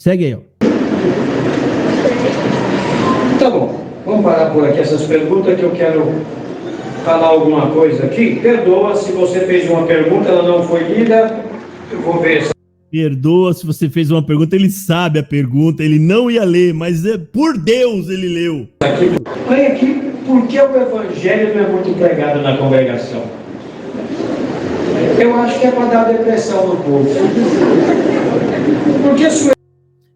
Segue aí, ó. Tá bom, vamos parar por aqui essas perguntas que eu quero falar alguma coisa aqui. Perdoa se você fez uma pergunta, ela não foi lida, eu vou ver. Perdoa se você fez uma pergunta, ele sabe a pergunta, ele não ia ler, mas por Deus ele leu. Olha aqui, por que o evangelho não é muito pregado na congregação? Eu acho que é para dar depressão no povo. Porque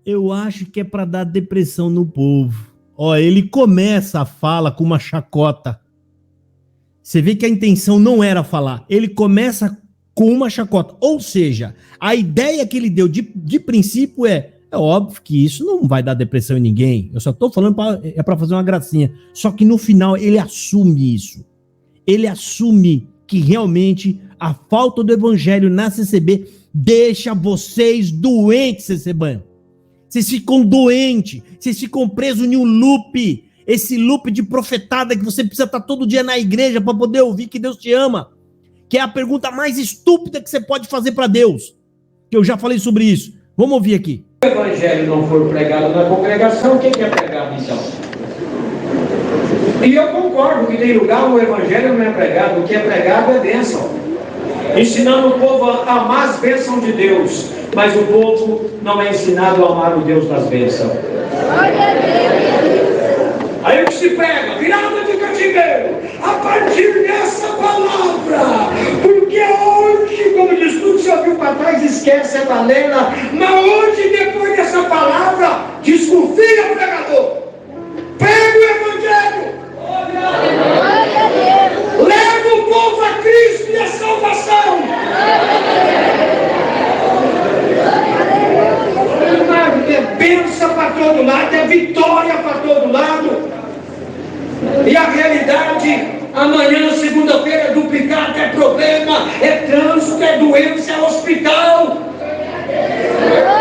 eu acho que é para dar depressão no povo. Ó, ele começa a fala com uma chacota. Você vê que a intenção não era falar. Ele começa com uma chacota. Ou seja, a ideia que ele deu de princípio é óbvio que isso não vai dar depressão em ninguém. Eu só tô falando para fazer uma gracinha. Só que no final ele assume isso. Ele assume que realmente a falta do evangelho na CCB deixa vocês doentes, CCB. Vocês ficam doentes, vocês ficam presos em um loop, esse loop de profetada que você precisa estar todo dia na igreja para poder ouvir que Deus te ama, que é a pergunta mais estúpida que você pode fazer para Deus, que eu já falei sobre isso. Vamos ouvir aqui. Se o evangelho não for pregado na congregação, o que é pregado então? E eu concordo que tem lugar o evangelho não é pregado, o que é pregado é bênção. Ensinando o povo a amar as bênçãos de Deus, mas o povo não é ensinado a amar o Deus das bênçãos. Aí o que se prega, virada de cativeiro, a partir dessa palavra, porque hoje, como diz tudo, se ouviu para trás, esquece a galera, mas hoje, depois dessa palavra, desconfia, pregador, pega o evangelho, leva o povo a Cristo e a salvação. É bênção para todo lado, é vitória para todo lado. E a realidade, amanhã, segunda-feira, é duplicado, é problema, é trânsito, é doença, é hospital.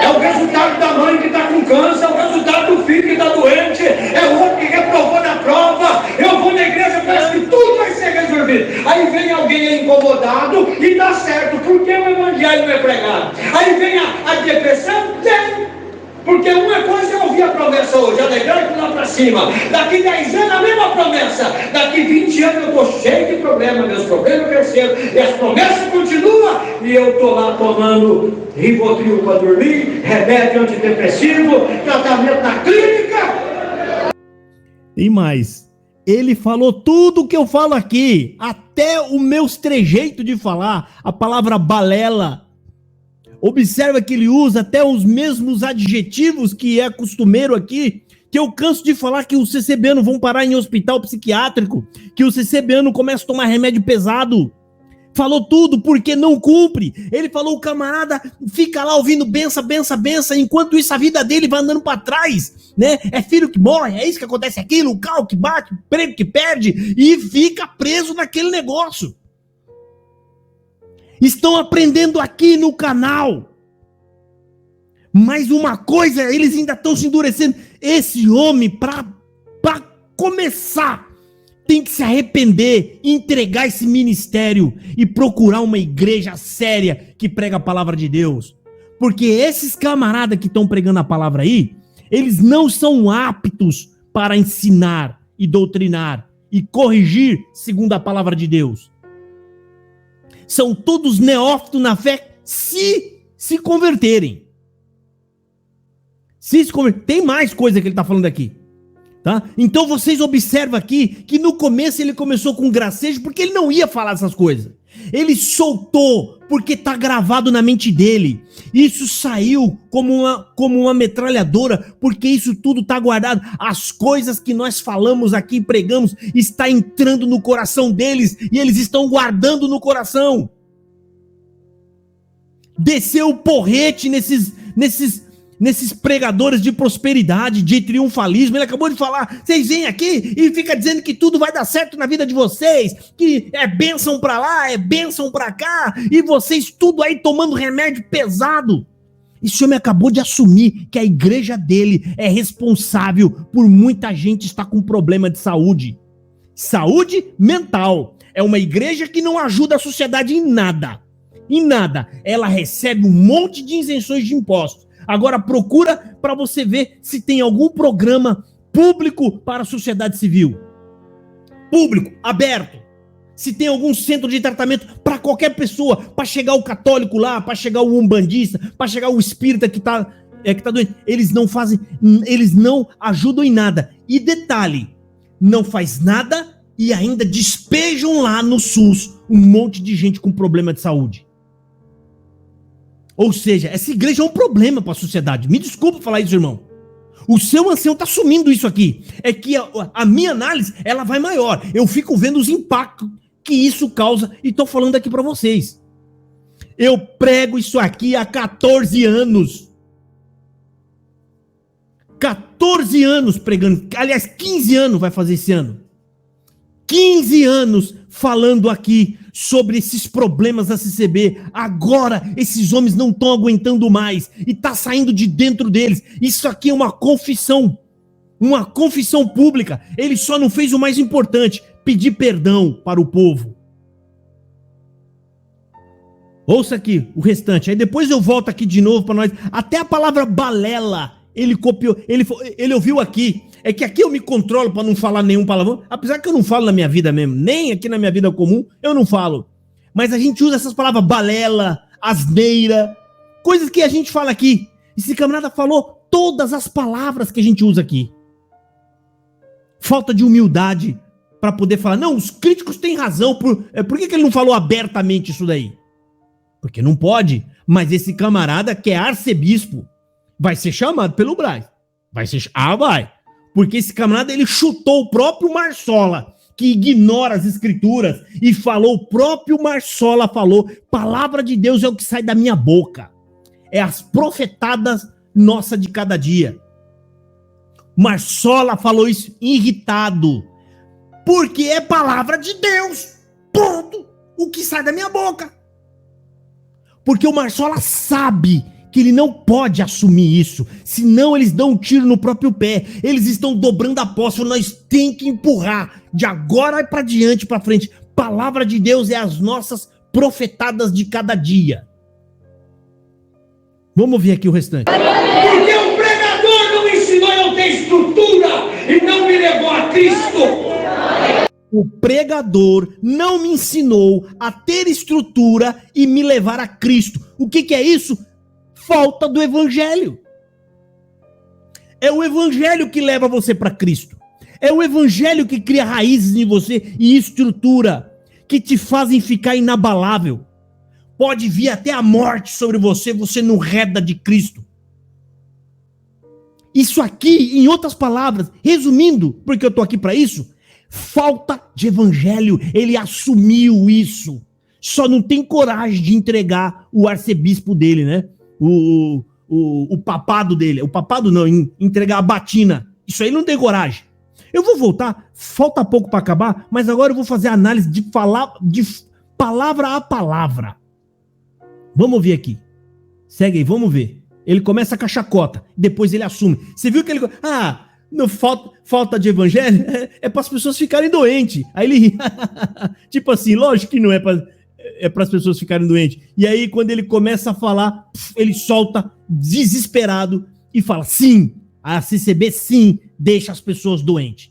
É o resultado da mãe que está com câncer, é o resultado do filho que está doente, é o outro que reprovou na prova. Eu vou na igreja, parece que tudo vai ser resolvido. Aí vem alguém incomodado e dá certo, porque o evangelho não é pregado. Aí vem a depressão, tem. Porque uma coisa é ouvir a promessa hoje, alegrar e lá para cima. Daqui 10 anos a mesma promessa. Daqui 20 anos eu estou cheio de problemas, meus problemas cresceram. E as promessas continuam. E eu estou lá tomando Rivotril para dormir, remédio antidepressivo, tratamento na clínica. Tem mais. Ele falou tudo o que eu falo aqui. Até o meu trejeito de falar. A palavra balela. Observa que ele usa até os mesmos adjetivos que é costumeiro aqui, que eu canso de falar que os CCBanos vão parar em hospital psiquiátrico, que o CCBano começa a tomar remédio pesado. Falou tudo porque não cumpre. Ele falou, o camarada fica lá ouvindo benção, benção, benção, enquanto isso a vida dele vai andando para trás, né? É filho que morre, é isso que acontece aquilo, o carro que bate, o emprego que perde, e fica preso naquele negócio. Estão aprendendo aqui no canal. Mas uma coisa, eles ainda estão se endurecendo. Esse homem, para começar, tem que se arrepender, entregar esse ministério e procurar uma igreja séria que prega a palavra de Deus. Porque esses camaradas que estão pregando a palavra aí, eles não são aptos para ensinar e doutrinar e corrigir segundo a palavra de Deus. São todos neófitos na fé se converterem. Tem mais coisa que ele está falando aqui. Tá? Então vocês observam aqui que no começo ele começou com gracejo porque ele não ia falar essas coisas. Ele soltou porque está gravado na mente dele. Isso saiu como uma metralhadora porque isso tudo está guardado. As coisas que nós falamos aqui, pregamos, está entrando no coração deles e eles estão guardando no coração. Desceu o porrete nesses pregadores de prosperidade, de triunfalismo. Ele acabou de falar, vocês vêm aqui e fica dizendo que tudo vai dar certo na vida de vocês, que é bênção pra lá, é bênção pra cá, e vocês tudo aí tomando remédio pesado. Esse homem acabou de assumir que a igreja dele é responsável por muita gente estar com problema de saúde. Saúde mental. É uma igreja que não ajuda a sociedade em nada. Em nada. Ela recebe um monte de isenções de impostos. Agora procura para você ver se tem algum programa público para a sociedade civil. Público, aberto. Se tem algum centro de tratamento para qualquer pessoa, para chegar o católico lá, para chegar o umbandista, para chegar o espírita que tá doente. Eles não fazem, eles não ajudam em nada. E detalhe, não faz nada e ainda despejam lá no SUS um monte de gente com problema de saúde. Ou seja, essa igreja é um problema para a sociedade. Me desculpa falar isso, irmão. O seu ancião está assumindo isso aqui. É que a minha análise, ela vai maior. Eu fico vendo os impactos que isso causa e estou falando aqui para vocês. Eu prego isso aqui há 14 anos. 14 anos pregando. Aliás, 15 anos vai fazer esse ano. 15 anos falando aqui sobre esses problemas da CCB. Agora esses homens não estão aguentando mais e está saindo de dentro deles. Isso aqui é uma confissão pública. Ele só não fez o mais importante, pedir perdão para o povo. Ouça aqui o restante, aí depois eu volto aqui de novo para nós. Até a palavra balela ele copiou, ele ouviu aqui. É que aqui eu me controlo para não falar nenhum palavrão, apesar que eu não falo na minha vida mesmo, nem aqui na minha vida comum eu não falo. Mas a gente usa essas palavras balela, asneira, coisas que a gente fala aqui. Esse camarada falou todas as palavras que a gente usa aqui. Falta de humildade para poder falar, não, os críticos têm razão, por que ele não falou abertamente isso daí? Porque não pode, mas esse camarada que é arcebispo vai ser chamado pelo Braz. Vai. Porque esse camarada, ele chutou o próprio Marsola, que ignora as escrituras, e falou, o próprio Marsola falou, palavra de Deus é o que sai da minha boca. É as profetadas nossa de cada dia. Marsola falou isso irritado. Porque é palavra de Deus. Ponto. O que sai da minha boca. Porque o Marsola sabe que ele não pode assumir isso, senão eles dão um tiro no próprio pé. Eles estão dobrando a aposta, nós tem que empurrar de agora para diante, para frente. Palavra de Deus é as nossas profetadas de cada dia. Vamos ver aqui o restante. Porque o pregador não me ensinou a ter estrutura e não me levou a Cristo. O pregador não me ensinou a ter estrutura e me levar a Cristo. O que é isso? Falta do evangelho. É o evangelho que leva você para Cristo. É o evangelho que cria raízes em você e estrutura que te fazem ficar inabalável. Pode vir até a morte sobre você, você não reda de Cristo. Isso aqui, em outras palavras, resumindo, porque eu tô aqui para isso, falta de evangelho. Ele assumiu isso. Só não tem coragem de entregar o arcebispo dele, né? O papado dele. O papado não, entregar a batina. Isso aí não tem coragem. Eu vou voltar, falta pouco para acabar, mas agora eu vou fazer a análise de palavra a palavra. Vamos ver aqui. Segue aí, vamos ver. Ele começa com a chacota, depois ele assume. Você viu que ele... não, falta de evangelho é para as pessoas ficarem doentes. Aí ele ri. Tipo assim, lógico que não é para as pessoas ficarem doentes. E aí, quando ele começa a falar, ele solta desesperado e fala, sim, a CCB sim deixa as pessoas doentes.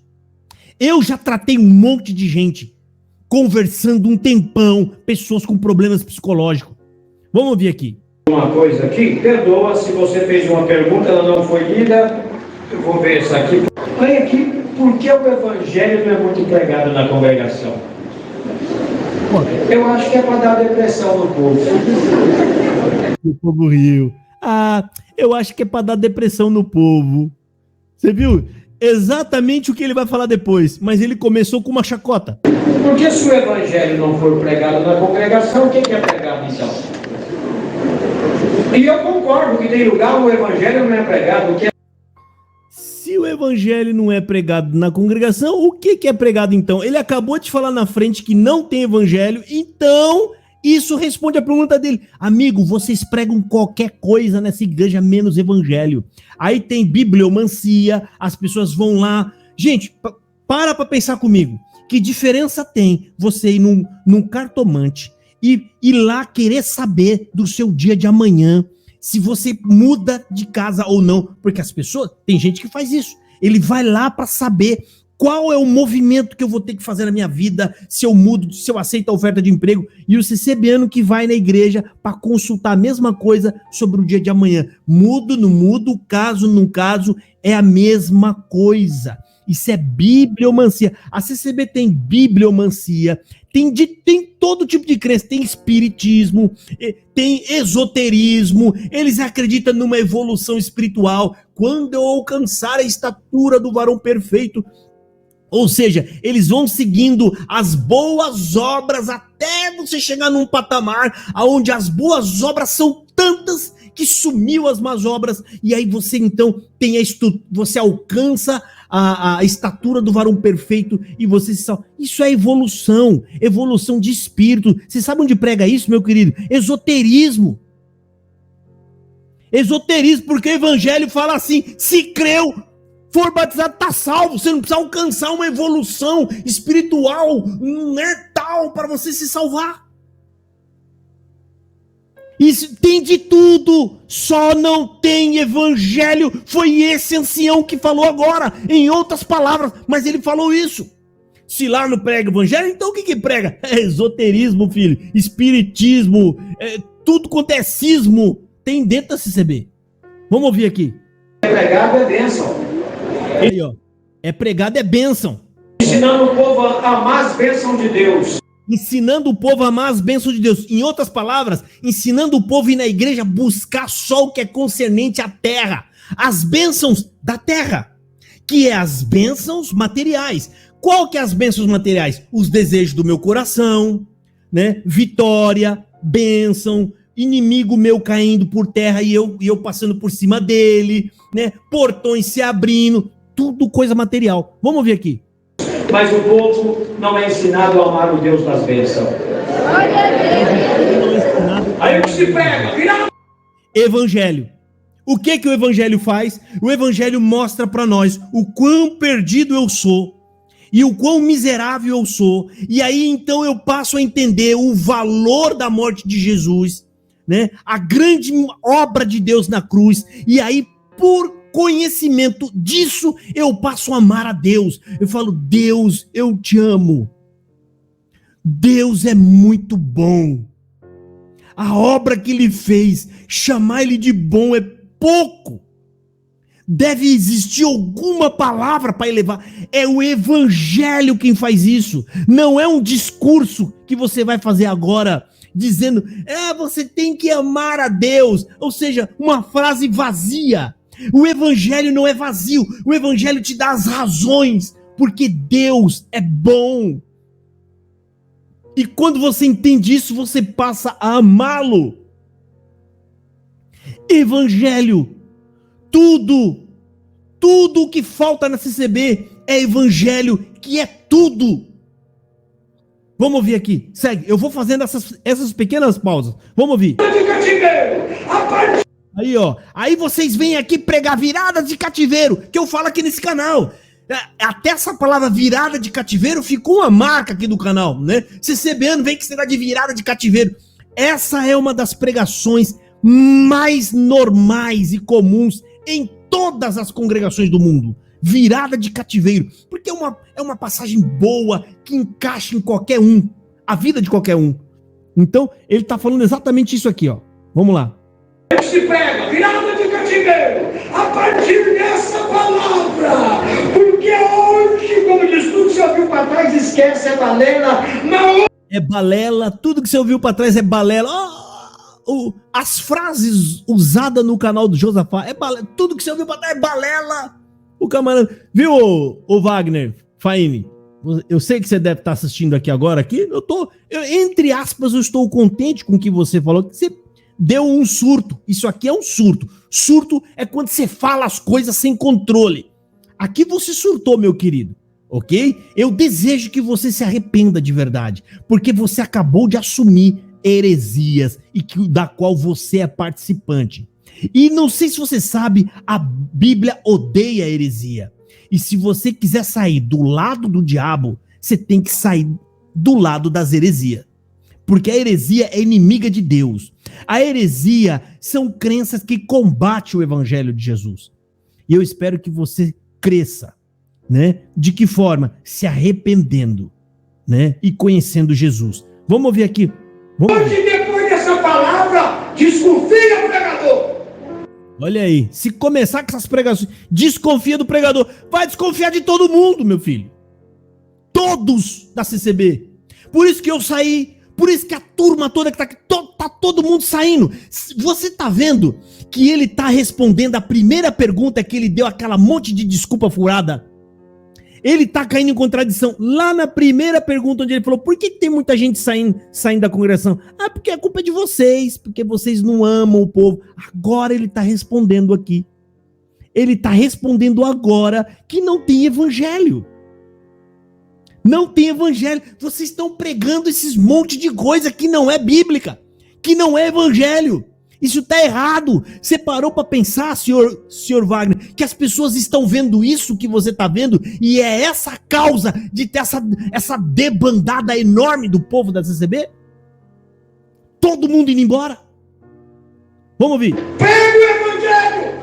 Eu já tratei um monte de gente conversando um tempão, pessoas com problemas psicológicos. Vamos ouvir aqui. Uma coisa aqui, perdoa se você fez uma pergunta, ela não foi lida. Eu vou ver isso aqui. Olha aqui, por que o evangelho não é muito pregado na congregação? Eu acho que é para dar depressão no povo. O povo riu. Eu acho que é para dar depressão no povo. Você viu? Exatamente o que ele vai falar depois. Mas ele começou com uma chacota. Porque se o evangelho não for pregado na congregação, quem que é pregado então? E eu concordo que tem lugar o evangelho não é pregado. Se o evangelho não é pregado na congregação, o que é pregado então? Ele acabou de falar na frente que não tem evangelho, então isso responde a pergunta dele. Amigo, vocês pregam qualquer coisa nessa igreja menos evangelho. Aí tem bibliomancia, as pessoas vão lá. Gente, para pensar comigo. Que diferença tem você ir num cartomante e ir lá querer saber do seu dia de amanhã, se você muda de casa ou não, porque as pessoas, tem gente que faz isso, ele vai lá para saber qual é o movimento que eu vou ter que fazer na minha vida, se eu mudo, se eu aceito a oferta de emprego, e o CCBano que vai na igreja para consultar a mesma coisa sobre o dia de amanhã. Mudo, não mudo, caso, não caso, é a mesma coisa. Isso é bibliomancia. A CCB tem bibliomancia, tem todo tipo de crença, tem espiritismo, tem esoterismo, eles acreditam numa evolução espiritual. Quando eu alcançar a estatura do varão perfeito, ou seja, eles vão seguindo as boas obras até você chegar num patamar onde as boas obras são tantas que sumiu as más obras, e aí você então tem você alcança a estatura do varão perfeito e você se salva. Isso é evolução de espírito. Você sabe onde prega isso, meu querido? Esoterismo, porque o evangelho fala assim: se creu, for batizado, tá salvo. Você não precisa alcançar uma evolução espiritual, tal, para você se salvar. Isso tem de tudo, só não tem evangelho. Foi esse ancião que falou agora, em outras palavras, mas ele falou isso. Se lá não prega evangelho, então o que prega? É esoterismo, filho, espiritismo, tudo quanto é cismo tem dentro da CCB. Vamos ouvir aqui. Pregado é bênção. Aí, ó. É pregado é bênção. Ensinando o povo a amar as bênçãos de Deus. Ensinando o povo a amar as bênçãos de Deus. Em outras palavras, ensinando o povo a ir na igreja buscar só o que é concernente à terra. As bênçãos da terra, que é as bênçãos materiais. Qual que é as bênçãos materiais? Os desejos do meu coração, né? Vitória, bênção, inimigo meu caindo por terra e eu passando por cima dele, né? Portões se abrindo, tudo coisa material. Vamos ver aqui. Mas o povo não é ensinado a amar o Deus das bênçãos. Aí o que se prega? Vira... Evangelho. O que o evangelho faz? O evangelho mostra para nós o quão perdido eu sou e o quão miserável eu sou. E aí então eu passo a entender o valor da morte de Jesus, né? A grande obra de Deus na cruz. E aí, por conhecimento disso, eu passo a amar a Deus. Eu falo: Deus, eu te amo. Deus é muito bom. A obra que ele fez, chamar ele de bom é pouco. Deve existir alguma palavra para elevar. É o evangelho quem faz isso. Não é um discurso que você vai fazer agora dizendo: você tem que amar a Deus. Ou seja, uma frase vazia. O evangelho não é vazio, o evangelho te dá as razões, porque Deus é bom. E quando você entende isso, você passa a amá-lo. Evangelho, tudo o que falta na CCB é evangelho, que é tudo. Vamos ouvir aqui, segue, eu vou fazendo essas pequenas pausas, vamos ouvir. Aí, ó. Aí vocês vêm aqui pregar virada de cativeiro, que eu falo aqui nesse canal. Até essa palavra virada de cativeiro ficou uma marca aqui do canal, né? CCBano vem que será de virada de cativeiro. Essa é uma das pregações mais normais e comuns em todas as congregações do mundo. Virada de cativeiro. Porque é uma passagem boa que encaixa em qualquer um. A vida de qualquer um. Então, ele tá falando exatamente isso aqui, ó. Vamos lá. Se prega, virada de cativeiro, a partir dessa palavra, porque hoje, como diz, tudo que você ouviu para trás, esquece, é balela, não. É balela, tudo que você ouviu para trás é balela. As frases usadas no canal do Josafá, é balela, tudo que você ouviu para trás é balela. O camarada, viu, o Wagner Faini? Eu sei que você deve estar assistindo aqui agora, entre aspas, eu estou contente com o que você falou, que você deu um surto. Isso aqui é um surto. Surto é quando você fala as coisas sem controle. Aqui você surtou, meu querido, ok? Eu desejo que você se arrependa de verdade, porque você acabou de assumir heresias da qual você é participante. E não sei se você sabe, a Bíblia odeia a heresia. E se você quiser sair do lado do diabo, você tem que sair do lado das heresias. Porque a heresia é inimiga de Deus. A heresia são crenças que combatem o evangelho de Jesus. E eu espero que você cresça, né? De que forma? Se arrependendo, né? E conhecendo Jesus. Vamos ouvir aqui. Hoje, depois dessa palavra, desconfia, pregador. Olha aí, se começar com essas pregações, desconfia do pregador, vai desconfiar de todo mundo, meu filho. Todos da CCB. Por isso que eu saí, por isso que a turma toda que tá aqui, tá todo mundo saindo. Você tá vendo que ele tá respondendo a primeira pergunta que ele deu aquela monte de desculpa furada? Ele tá caindo em contradição. Lá na primeira pergunta, onde ele falou, por que tem muita gente saindo da congregação? Ah, porque a culpa é de vocês, porque vocês não amam o povo. Agora ele tá respondendo aqui. Ele tá respondendo agora que não tem evangelho. Não tem evangelho. Vocês estão pregando esses monte de coisa que não é bíblica, que não é evangelho. Isso está errado. Você parou para pensar, senhor Wagner, que as pessoas estão vendo isso que você está vendo e é essa a causa de ter essa debandada enorme do povo da CCB? Todo mundo indo embora? Vamos ouvir. Pega o evangelho!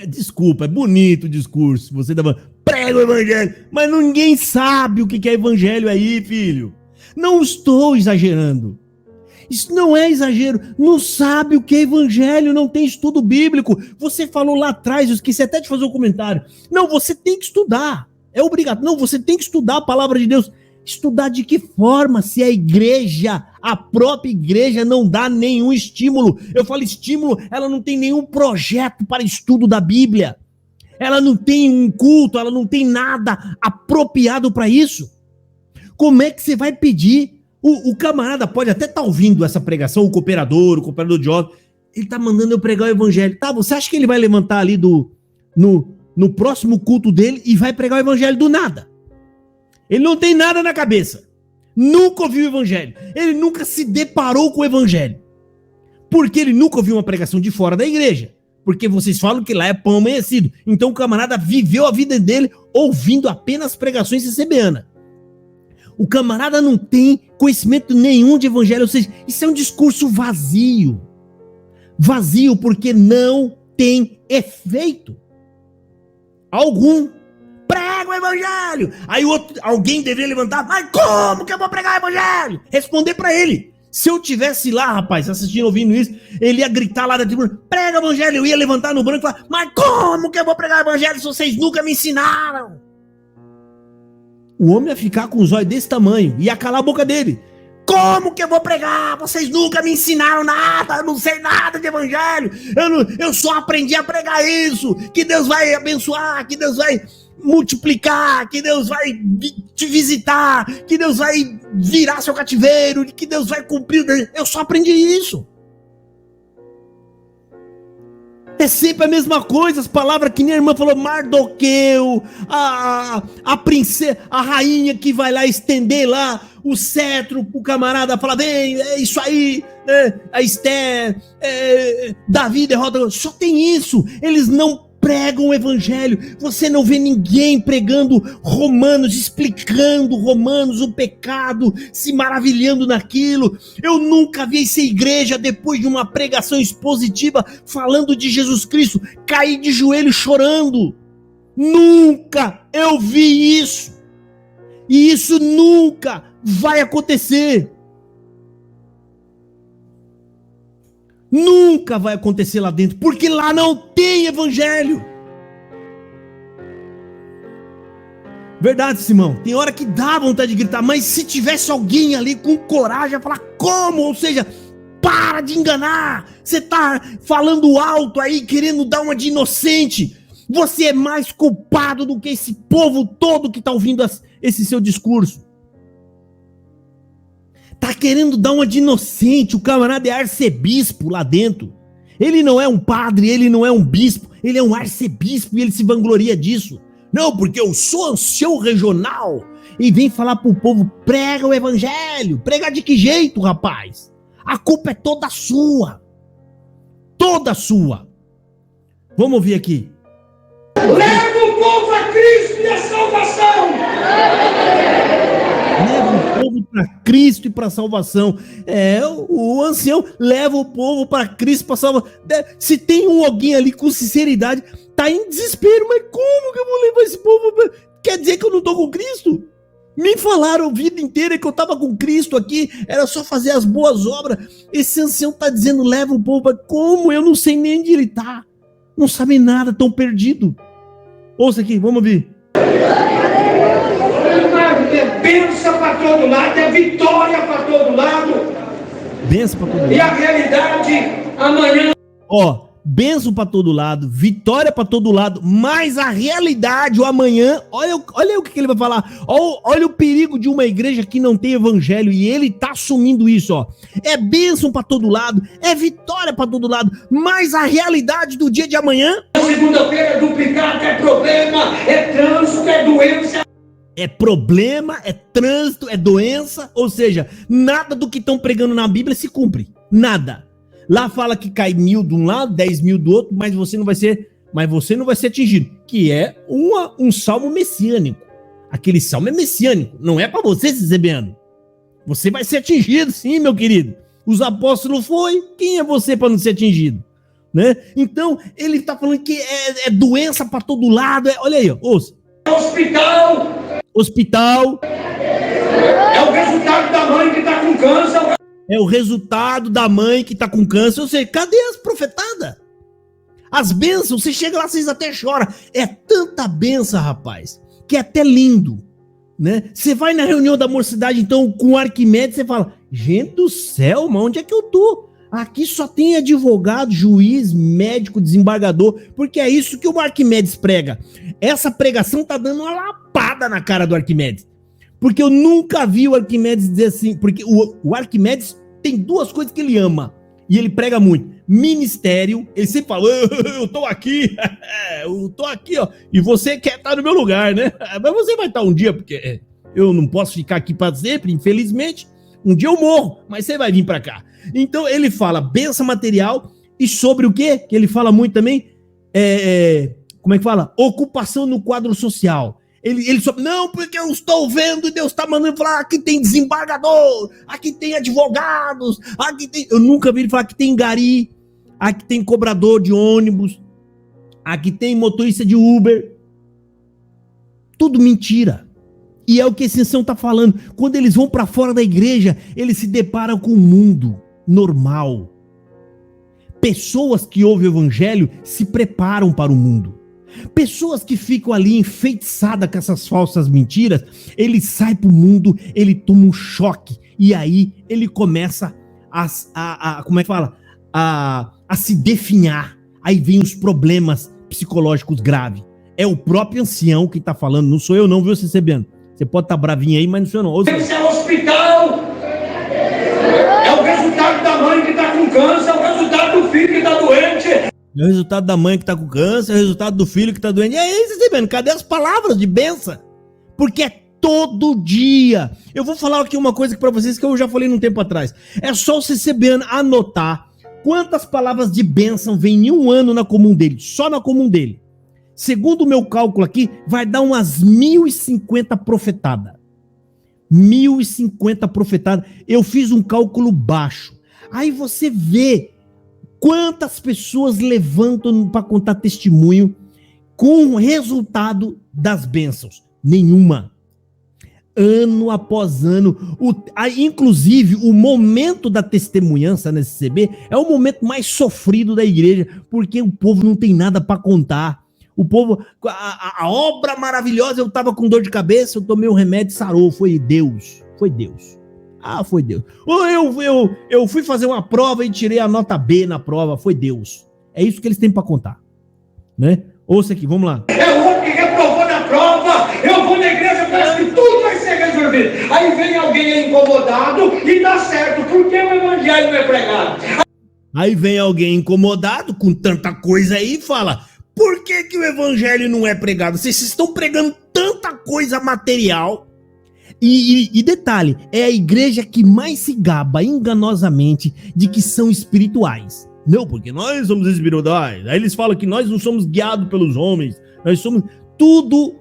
Desculpa, é bonito o discurso. Você dava, prega o evangelho, mas ninguém sabe o que é evangelho aí, filho. Não estou exagerando. Isso não é exagero, não sabe o que é evangelho, não tem estudo bíblico. Você falou lá atrás, eu esqueci até de fazer um comentário. Não, você tem que estudar, é obrigado. Não, você tem que estudar a palavra de Deus. Estudar de que forma? Se a igreja, a própria igreja não dá nenhum estímulo. Eu falo estímulo, ela não tem nenhum projeto para estudo da Bíblia. Ela não tem um culto, ela não tem nada apropriado para isso. Como é que você vai pedir? O camarada pode até estar ouvindo essa pregação, o cooperador de obra, ele está mandando eu pregar o evangelho. Tá, você acha que ele vai levantar ali no próximo culto dele e vai pregar o evangelho do nada? Ele não tem nada na cabeça. Nunca ouviu o evangelho. Ele nunca se deparou com o evangelho. Porque ele nunca ouviu uma pregação de fora da igreja. Porque vocês falam que lá é pão amanhecido. Então o camarada viveu a vida dele ouvindo apenas pregações CCBanas. O camarada não tem conhecimento nenhum de evangelho, ou seja, isso é um discurso vazio. Vazio porque não tem efeito algum. Prega o evangelho! Aí alguém deveria levantar, mas como que eu vou pregar o evangelho? Responder pra ele. Se eu tivesse lá, rapaz, assistindo, ouvindo isso, ele ia gritar lá da tribuna, prega o evangelho, eu ia levantar no branco e falar, mas como que eu vou pregar o evangelho se vocês nunca me ensinaram? O homem ia ficar com os olhos desse tamanho, ia calar a boca dele. Como que eu vou pregar? Vocês nunca me ensinaram nada, eu não sei nada de evangelho, eu só aprendi a pregar isso, que Deus vai abençoar, que Deus vai multiplicar, que Deus vai te visitar, que Deus vai virar seu cativeiro, que Deus vai cumprir, eu só aprendi isso. É sempre a mesma coisa, as palavras que nem a irmã falou, Mardoqueu, a princesa, a rainha que vai lá estender lá o cetro pro camarada, falar, vem, é isso aí, a Esther, Davi derrota, só tem isso, eles não pregam o evangelho, você não vê ninguém pregando Romanos, explicando Romanos, o pecado, se maravilhando naquilo. Eu nunca vi essa igreja, depois de uma pregação expositiva, falando de Jesus Cristo, cair de joelho chorando. Nunca eu vi isso. E isso nunca vai acontecer. Nunca vai acontecer lá dentro, porque lá não tem evangelho. Verdade, Simão, tem hora que dá vontade de gritar, mas se tivesse alguém ali com coragem a falar como, ou seja, para de enganar, você tá falando alto aí, querendo dar uma de inocente, você é mais culpado do que esse povo todo que tá ouvindo esse seu discurso. Tá querendo dar uma de inocente, o camarada é arcebispo lá dentro. Ele não é um padre, ele não é um bispo, ele é um arcebispo e ele se vangloria disso. Não, porque eu sou ancião regional. E vem falar pro povo, prega o evangelho. Prega de que jeito, rapaz? A culpa é toda sua. Toda sua. Vamos ouvir aqui. Leva o povo a Cristo e a salvação. Leva o povo para Cristo e para salvação. O ancião leva o povo para Cristo para salvação. Se tem alguém ali com sinceridade, tá em desespero, mas como que eu vou levar esse povo? Quer dizer que eu não tô com Cristo? Me falaram a vida inteira que eu tava com Cristo aqui, era só fazer as boas obras. Esse ancião tá dizendo, leva o povo, mas como? Eu não sei nem onde ele tá. Não sabe nada, tão perdido. Ouça aqui, vamos ouvir. É bênção para todo lado, é vitória para todo lado. Bênção para todo lado. E a realidade, amanhã... Bênção para todo lado, vitória para todo lado, mas a realidade, o amanhã, olha o que ele vai falar, olha o perigo de uma igreja que não tem evangelho, e ele tá assumindo isso, é bênção para todo lado, é vitória para todo lado, mas a realidade do dia de amanhã... Segunda-feira é duplicado, é problema, é trânsito, é doença... É problema, é trânsito, é doença, ou seja, nada do que estão pregando na Bíblia se cumpre, nada. Lá fala que cai 1.000 de um lado, 10.000 do outro, mas você não vai ser atingido. Que é um salmo messiânico. Aquele salmo é messiânico, não é para você, Zebeano. Você vai ser atingido, sim, meu querido. Os apóstolos foi, quem é você para não ser atingido? Né? Então, ele está falando que é doença para todo lado. Olha aí, ouça. Hospital. É o resultado da mãe que está com câncer. É o resultado da mãe que tá com câncer. Ou seja, cadê as profetadas? As bênçãos, você chega lá, vocês até choram. É tanta bênção, rapaz, que é até lindo, né? Você vai na reunião da mocidade, então, com o Arquimedes, você fala, gente do céu, mas onde é que eu tô? Aqui só tem advogado, juiz, médico, desembargador, porque é isso que o Arquimedes prega. Essa pregação tá dando uma lapada na cara do Arquimedes. Porque eu nunca vi o Arquimedes dizer assim, porque o Arquimedes tem duas coisas que ele ama, e ele prega muito. Ministério, ele sempre fala, eu tô aqui, ó, e você quer estar no meu lugar, né? Mas você vai estar um dia, porque eu não posso ficar aqui para sempre, infelizmente. Um dia eu morro, mas você vai vir para cá. Então ele fala bênção material, e sobre o quê? Que ele fala muito também, como é que fala? Ocupação no quadro social. Ele só, não, porque eu estou vendo e Deus está mandando falar, aqui tem desembargador, aqui tem advogados, aqui tem... Eu nunca vi ele falar que tem gari, aqui tem cobrador de ônibus, aqui tem motorista de Uber. Tudo mentira. E é o que esse ancião está falando. Quando eles vão para fora da igreja, eles se deparam com o mundo normal. Pessoas que ouvem o evangelho se preparam para o mundo. Pessoas que ficam ali enfeitiçadas com essas falsas mentiras, ele sai pro mundo, ele toma um choque, e aí ele começa como é que fala? A se definhar. Aí vem os problemas psicológicos graves. É o próprio ancião que tá falando, não sou eu não, viu, Cebeano? Você pode estar bravinho aí, mas não sou eu não. Esse é o hospital. É o resultado da mãe que tá com câncer, é o resultado do filho que tá doente. É o resultado da mãe que tá com câncer, é o resultado do filho que tá doente. E aí, você vendo, cadê as palavras de bênção? Porque é todo dia. Eu vou falar aqui uma coisa para vocês que eu já falei num tempo atrás. É só o CCBN anotar quantas palavras de bênção vem em um ano na comum dele, só na comum dele. Segundo o meu cálculo aqui, vai dar umas 1.050 profetadas. 1.050 profetadas. Eu fiz um cálculo baixo. Aí você vê quantas pessoas levantam para contar testemunho com o resultado das bênçãos? Nenhuma. Ano após ano. Inclusive, o momento da testemunhança nesse CB é o momento mais sofrido da igreja, porque o povo não tem nada para contar. O povo, a obra maravilhosa, eu tava com dor de cabeça, eu tomei um remédio, sarou, foi Deus. Foi Deus. Ah, foi Deus. Eu fui fazer uma prova e tirei a nota B na prova, foi Deus. É isso que eles têm para contar, né? Ouça aqui, vamos lá. É o outro que reprovou na prova, eu vou na igreja, parece que tudo vai ser resolvido. Aí vem alguém incomodado e dá certo, porque o evangelho não é pregado. Aí vem alguém incomodado com tanta coisa aí e fala, por que que o evangelho não é pregado? Vocês estão pregando tanta coisa material. E detalhe, é a igreja que mais se gaba enganosamente de que são espirituais. Não, porque nós somos espirituais. Aí eles falam que nós não somos guiados pelos homens. Nós somos... Tudo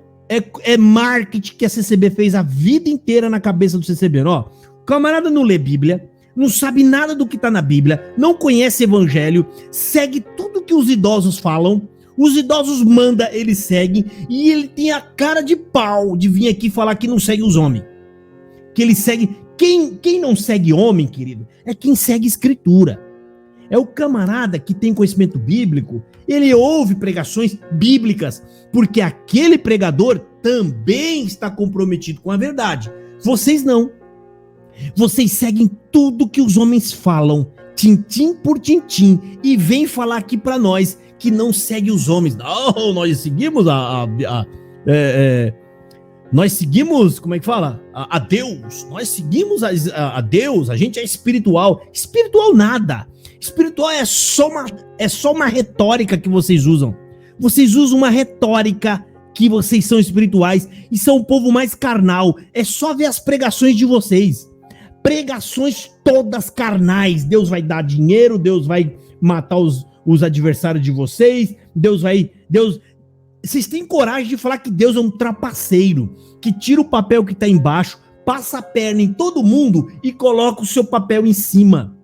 é marketing que a CCB fez a vida inteira na cabeça do CCB. Ó, o camarada não lê Bíblia, não sabe nada do que tá na Bíblia, não conhece evangelho, segue tudo que os idosos falam, os idosos mandam, ele segue, e ele tem a cara de pau de vir aqui falar que não segue os homens. Que ele segue... Quem não segue homem, querido, é quem segue escritura. É o camarada que tem conhecimento bíblico, ele ouve pregações bíblicas, porque aquele pregador também está comprometido com a verdade. Vocês não. Vocês seguem tudo que os homens falam, tintim por tintim, e vem falar aqui para nós que não segue os homens. Não, nós seguimos nós seguimos, como é que fala? A Deus. Nós seguimos a Deus, a gente é espiritual. Espiritual nada. Espiritual é só uma retórica que vocês usam. Vocês usam uma retórica que vocês são espirituais e são o povo mais carnal. É só ver as pregações de vocês. Pregações todas carnais. Deus vai dar dinheiro, Deus vai matar os adversários de vocês, Vocês têm coragem de falar que Deus é um trapaceiro, que tira o papel que está embaixo, passa a perna em todo mundo e coloca o seu papel em cima.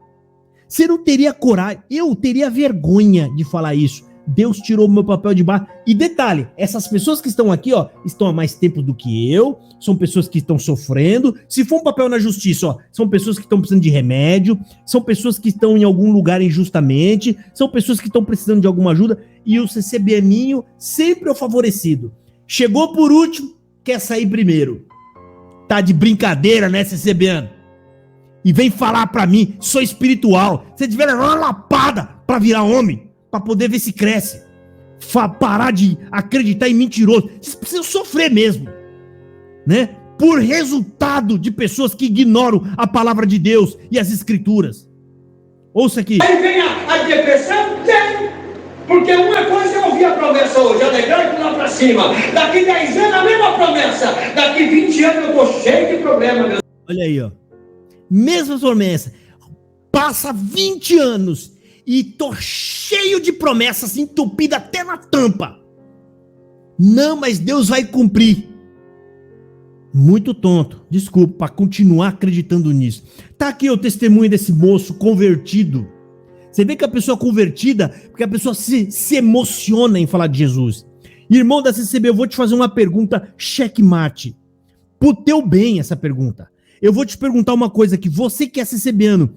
Você não teria coragem, eu teria vergonha de falar isso. Deus tirou o meu papel de baixo. E detalhe, essas pessoas que estão aqui, ó, estão há mais tempo do que eu, são pessoas que estão sofrendo. Se for um papel na justiça, ó, são pessoas que estão precisando de remédio, são pessoas que estão em algum lugar injustamente, são pessoas que estão precisando de alguma ajuda, e o CCBaninho sempre é o favorecido. Chegou por último, quer sair primeiro. Tá de brincadeira, né, CCBano? E vem falar pra mim, sou espiritual. Você tiver uma lapada pra virar homem, pra poder ver se cresce. Parar de acreditar em mentiroso. Vocês precisam sofrer mesmo, né? Por resultado de pessoas que ignoram a palavra de Deus e as escrituras. Ouça aqui. Aí vem a depressão, tem. Porque uma coisa é ouvir a promessa hoje, alegrar e pular pra cima. Daqui 10 anos a mesma promessa. Daqui 20 anos eu tô cheio de problema, meu. Olha aí, ó. Mesma promessa. Passa 20 anos e tô cheio de promessas, entupido até na tampa. Não, mas Deus vai cumprir. Muito tonto, desculpa, para continuar acreditando nisso. Tá aqui o testemunho desse moço convertido. Você vê que a pessoa convertida, porque a pessoa se emociona em falar de Jesus. Irmão da CCB, eu vou te fazer uma pergunta checkmate. Pro teu bem essa pergunta. Eu vou te perguntar uma coisa aqui, você que é CCBano,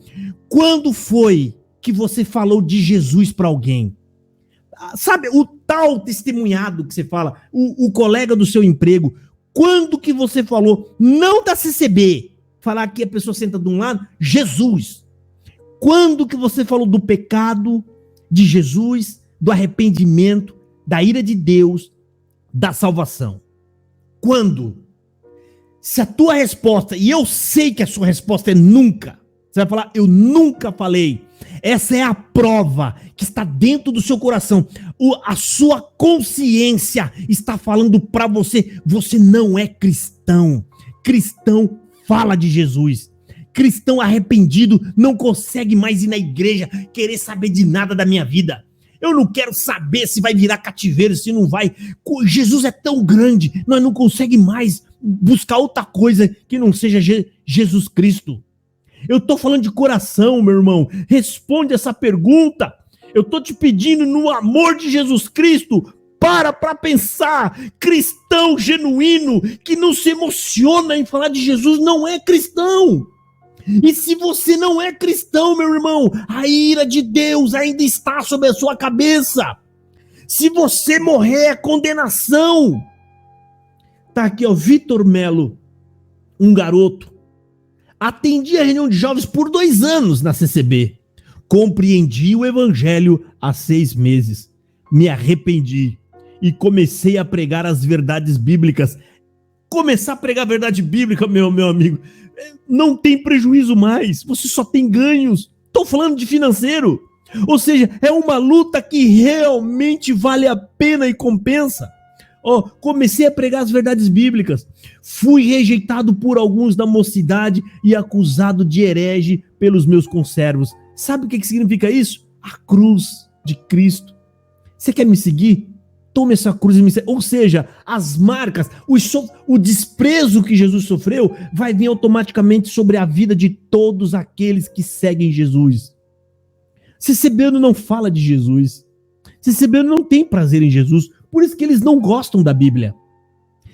quando foi que você falou de Jesus para alguém? Sabe, o tal testemunhado que você fala, o colega do seu emprego, quando que você falou, não da CCB, falar que a pessoa senta de um lado, Jesus. Quando que você falou do pecado, de Jesus, do arrependimento, da ira de Deus, da salvação? Quando? Se a tua resposta, e eu sei que a sua resposta é nunca, você vai falar, eu nunca falei. Essa é a prova que está dentro do seu coração. A sua consciência está falando para você, você não é cristão. Cristão fala de Jesus. Cristão arrependido não consegue mais ir na igreja, querer saber de nada da minha vida. Eu não quero saber se vai virar cativeiro, se não vai. Jesus é tão grande, nós não conseguimos mais buscar outra coisa que não seja Jesus Cristo. Eu tô falando de coração, meu irmão. Responde essa pergunta. Eu tô te pedindo no amor de Jesus Cristo. Para pensar. Cristão genuíno que não se emociona em falar de Jesus não é cristão. E se você não é cristão, meu irmão, a ira de Deus ainda está sobre a sua cabeça. Se você morrer, é condenação. Tá aqui, ó, Vitor Melo, um garoto. Atendi a reunião de jovens por 2 anos na CCB. Compreendi o evangelho há 6 meses. Me arrependi e comecei a pregar as verdades bíblicas. Começar a pregar a verdade bíblica, meu amigo, não tem prejuízo mais. Você só tem ganhos. Estou falando de financeiro. Ou seja, é uma luta que realmente vale a pena e compensa. Comecei a pregar as verdades bíblicas. Fui rejeitado por alguns da mocidade e acusado de herege pelos meus conservos. Sabe o que significa isso? A cruz de Cristo. Você quer me seguir? tome essa cruz e me segue. Ou seja, as marcas, o desprezo que Jesus sofreu vai vir automaticamente sobre a vida de todos aqueles que seguem Jesus. CCBano não fala de Jesus. CCBano não tem prazer em Jesus. Por isso que eles não gostam da Bíblia.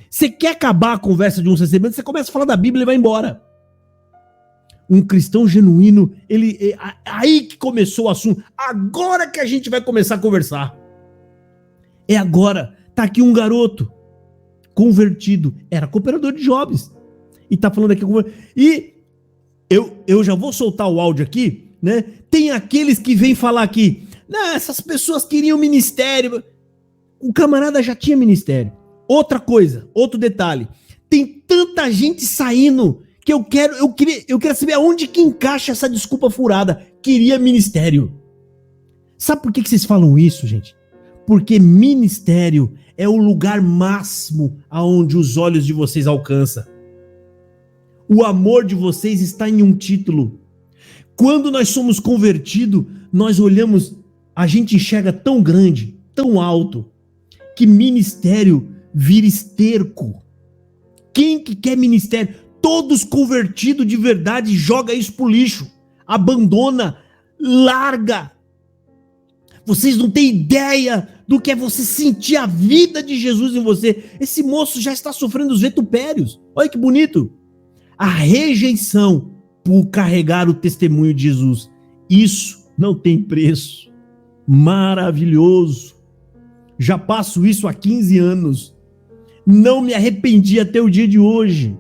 Você quer acabar a conversa de um CCBano, você começa a falar da Bíblia e vai embora. Um cristão genuíno, aí que começou o assunto. Agora que a gente vai começar a conversar. É agora. Tá aqui um garoto convertido. Era cooperador de jobs. E tá falando aqui. E eu já vou soltar o áudio aqui, né? Tem aqueles que vêm falar aqui. Não, essas pessoas queriam ministério. O camarada já tinha ministério. Outra coisa, outro detalhe. Tem tanta gente saindo que eu queria saber aonde que encaixa essa desculpa furada. Queria ministério. Sabe por que vocês falam isso, gente? Porque ministério é o lugar máximo aonde os olhos de vocês alcançam. O amor de vocês está em um título. Quando nós somos convertidos, nós olhamos, a gente enxerga tão grande, tão alto, que ministério vira esterco. Quem que quer ministério? Todos convertidos de verdade joga isso pro lixo. Abandona, larga. Vocês não têm ideia do que é você sentir a vida de Jesus em você. Esse moço já está sofrendo os vitupérios. Olha que bonito. A rejeição por carregar o testemunho de Jesus. Isso não tem preço. Maravilhoso. Já passo isso há 15 anos. Não me arrependi até o dia de hoje.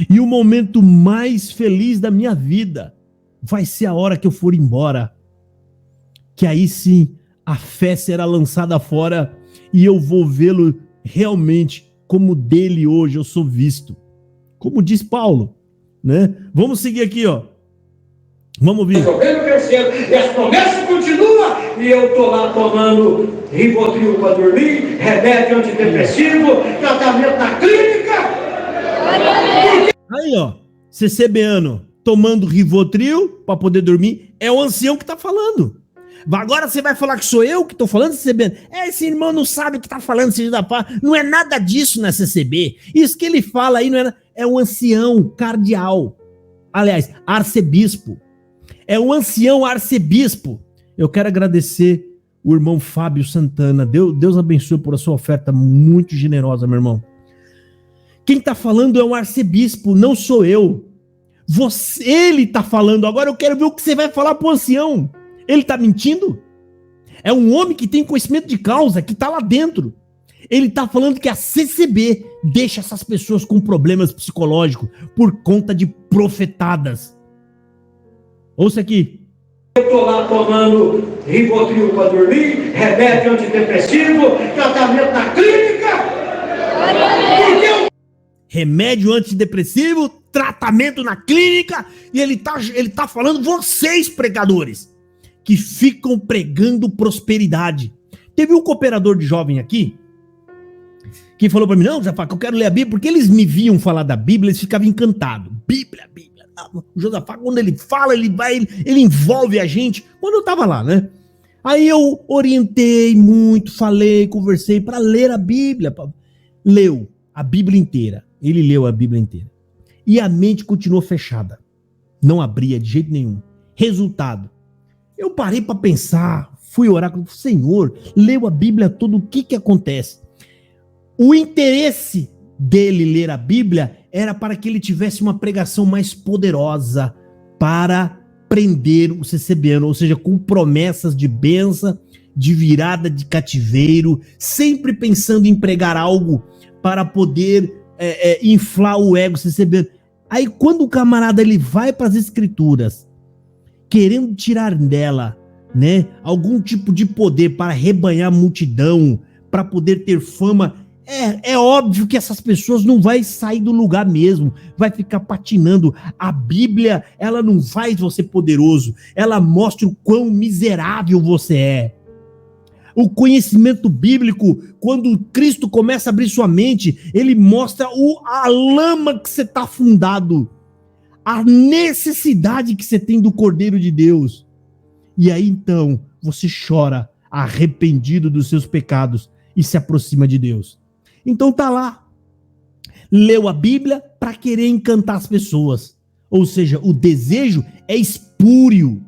E o momento mais feliz da minha vida vai ser a hora que eu for embora. Que aí sim a fé será lançada fora e eu vou vê-lo realmente como dele hoje eu sou visto. Como diz Paulo, né? Vamos seguir aqui, ó. Vamos ouvir. E as promessas continuam e eu tô lá tomando Rivotril para dormir, remédio antidepressivo, tratamento na clínica. Aí, ó, CCBano tomando Rivotril para poder dormir, é o ancião que tá falando. Agora você vai falar que sou eu que tô falando, CCB? Esse irmão não sabe o que tá falando, seja da paz. Não é nada disso na CCB. Isso que ele fala aí não é um ancião cardeal. Aliás, arcebispo. É um ancião arcebispo. Eu quero agradecer o irmão Fábio Santana. Deus abençoe por a sua oferta muito generosa, meu irmão. Quem tá falando é um arcebispo, não sou eu. Ele tá falando. Agora eu quero ver o que você vai falar pro ancião. Ele está mentindo? É um homem que tem conhecimento de causa, que está lá dentro. Ele está falando que a CCB deixa essas pessoas com problemas psicológicos por conta de profetadas. Ouça aqui. Eu estou lá tomando Rivotril para dormir, remédio antidepressivo, tratamento na clínica. Remédio antidepressivo, tratamento na clínica. E ele tá falando, vocês pregadores, que ficam pregando prosperidade. Teve um cooperador de jovem aqui, que falou para mim, não, Josafá, que eu quero ler a Bíblia, porque eles me viam falar da Bíblia, eles ficavam encantados. Bíblia. O Josafá, quando ele fala, ele envolve a gente. Quando eu tava lá, né? Aí eu orientei muito, falei, conversei para ler a Bíblia. Leu a Bíblia inteira. Ele leu a Bíblia inteira. E a mente continuou fechada. Não abria de jeito nenhum. Resultado. Eu parei para pensar, fui orar com o Senhor, leu a Bíblia toda, o que acontece? O interesse dele ler a Bíblia era para que ele tivesse uma pregação mais poderosa para prender o CCBano, ou seja, com promessas de bênção, de virada de cativeiro, sempre pensando em pregar algo para poder inflar o ego CCBano. Aí quando o camarada ele vai para as escrituras, querendo tirar dela, né, algum tipo de poder para rebanhar a multidão, para poder ter fama, é óbvio que essas pessoas não vão sair do lugar mesmo, vai ficar patinando. A Bíblia, ela não faz você poderoso, ela mostra o quão miserável você é. O conhecimento bíblico, quando Cristo começa a abrir sua mente, ele mostra a lama que você está afundado, a necessidade que você tem do Cordeiro de Deus. E aí então você chora arrependido dos seus pecados e se aproxima de Deus. Então tá lá. Leu a Bíblia para querer encantar as pessoas. Ou seja, o desejo é espúrio.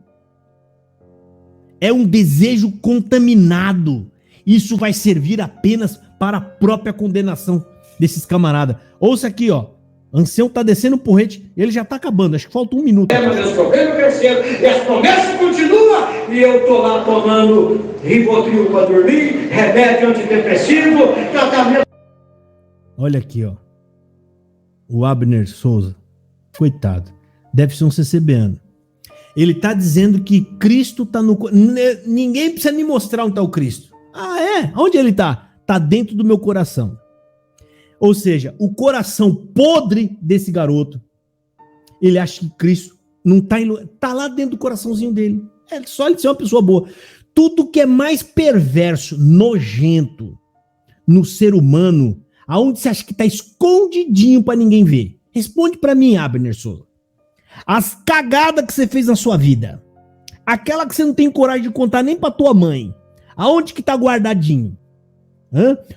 É um desejo contaminado. Isso vai servir apenas para a própria condenação desses camaradas. Ouça aqui, ó. Ancião tá descendo o porrete, ele já tá acabando, acho que falta 1 minuto. Os problemas cresceram, e as promessas continuam, e eu tô lá tomando Rivotril para dormir, remédio antidepressivo, tratamento. Olha aqui, ó. O Abner Souza, coitado, deve ser um CCBano. Ele tá dizendo que Cristo tá no... Ninguém precisa me mostrar onde tá o Cristo. Ah, é? Onde ele tá? Tá dentro do meu coração. Ou seja, o coração podre desse garoto, ele acha que Cristo não tá, tá lá dentro do coraçãozinho dele. É só ele ser uma pessoa boa. Tudo que é mais perverso, nojento no ser humano, aonde você acha que tá escondidinho para ninguém ver? Responde para mim, Abner Souza. As cagadas que você fez na sua vida, aquela que você não tem coragem de contar nem para tua mãe, aonde que tá guardadinho?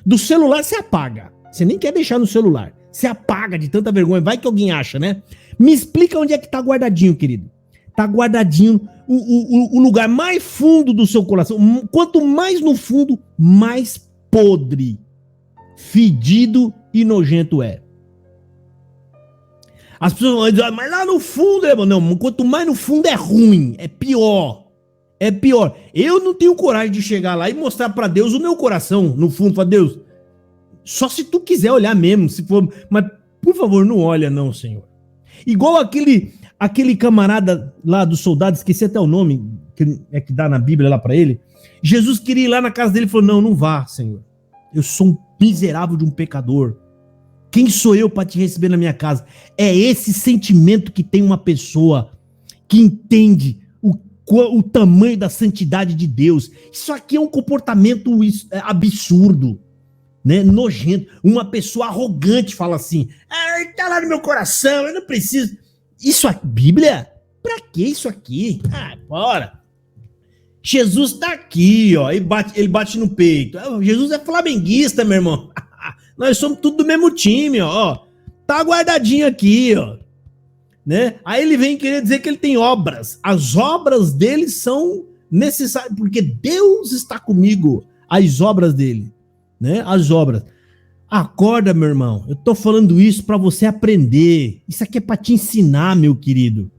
Do celular você apaga. Você nem quer deixar no celular. Você apaga de tanta vergonha. Vai que alguém acha, né? Me explica onde é que tá guardadinho, querido. Tá guardadinho o lugar mais fundo do seu coração. Quanto mais no fundo, mais podre, fedido e nojento é. As pessoas vão dizer, mas lá no fundo, não, quanto mais no fundo é ruim, é pior. É pior. Eu não tenho coragem de chegar lá e mostrar pra Deus o meu coração, no fundo, pra Deus. Só se tu quiser olhar mesmo, se for, mas por favor, não olha não, Senhor. Igual aquele camarada lá dos soldados, esqueci até o nome, que dá na Bíblia lá pra ele. Jesus queria ir lá na casa dele e falou, não vá, Senhor. Eu sou um miserável de um pecador. Quem sou eu para te receber na minha casa? É esse sentimento que tem uma pessoa que entende o tamanho da santidade de Deus. Isso aqui é um comportamento absurdo. Né, nojento, uma pessoa arrogante fala assim, tá lá no meu coração, eu não preciso. Isso aqui, Bíblia? Pra que isso aqui? Bora. Jesus tá aqui, ó, ele bate no peito. Jesus é flamenguista, meu irmão. Nós somos tudo do mesmo time, ó. Tá guardadinho aqui, ó. Né? Aí ele vem querer dizer que ele tem obras. As obras dele são necessárias, porque Deus está comigo. As obras dele. Né? As obras. Acorda, meu irmão. Eu tô falando isso para você aprender. Isso aqui é para te ensinar, meu querido.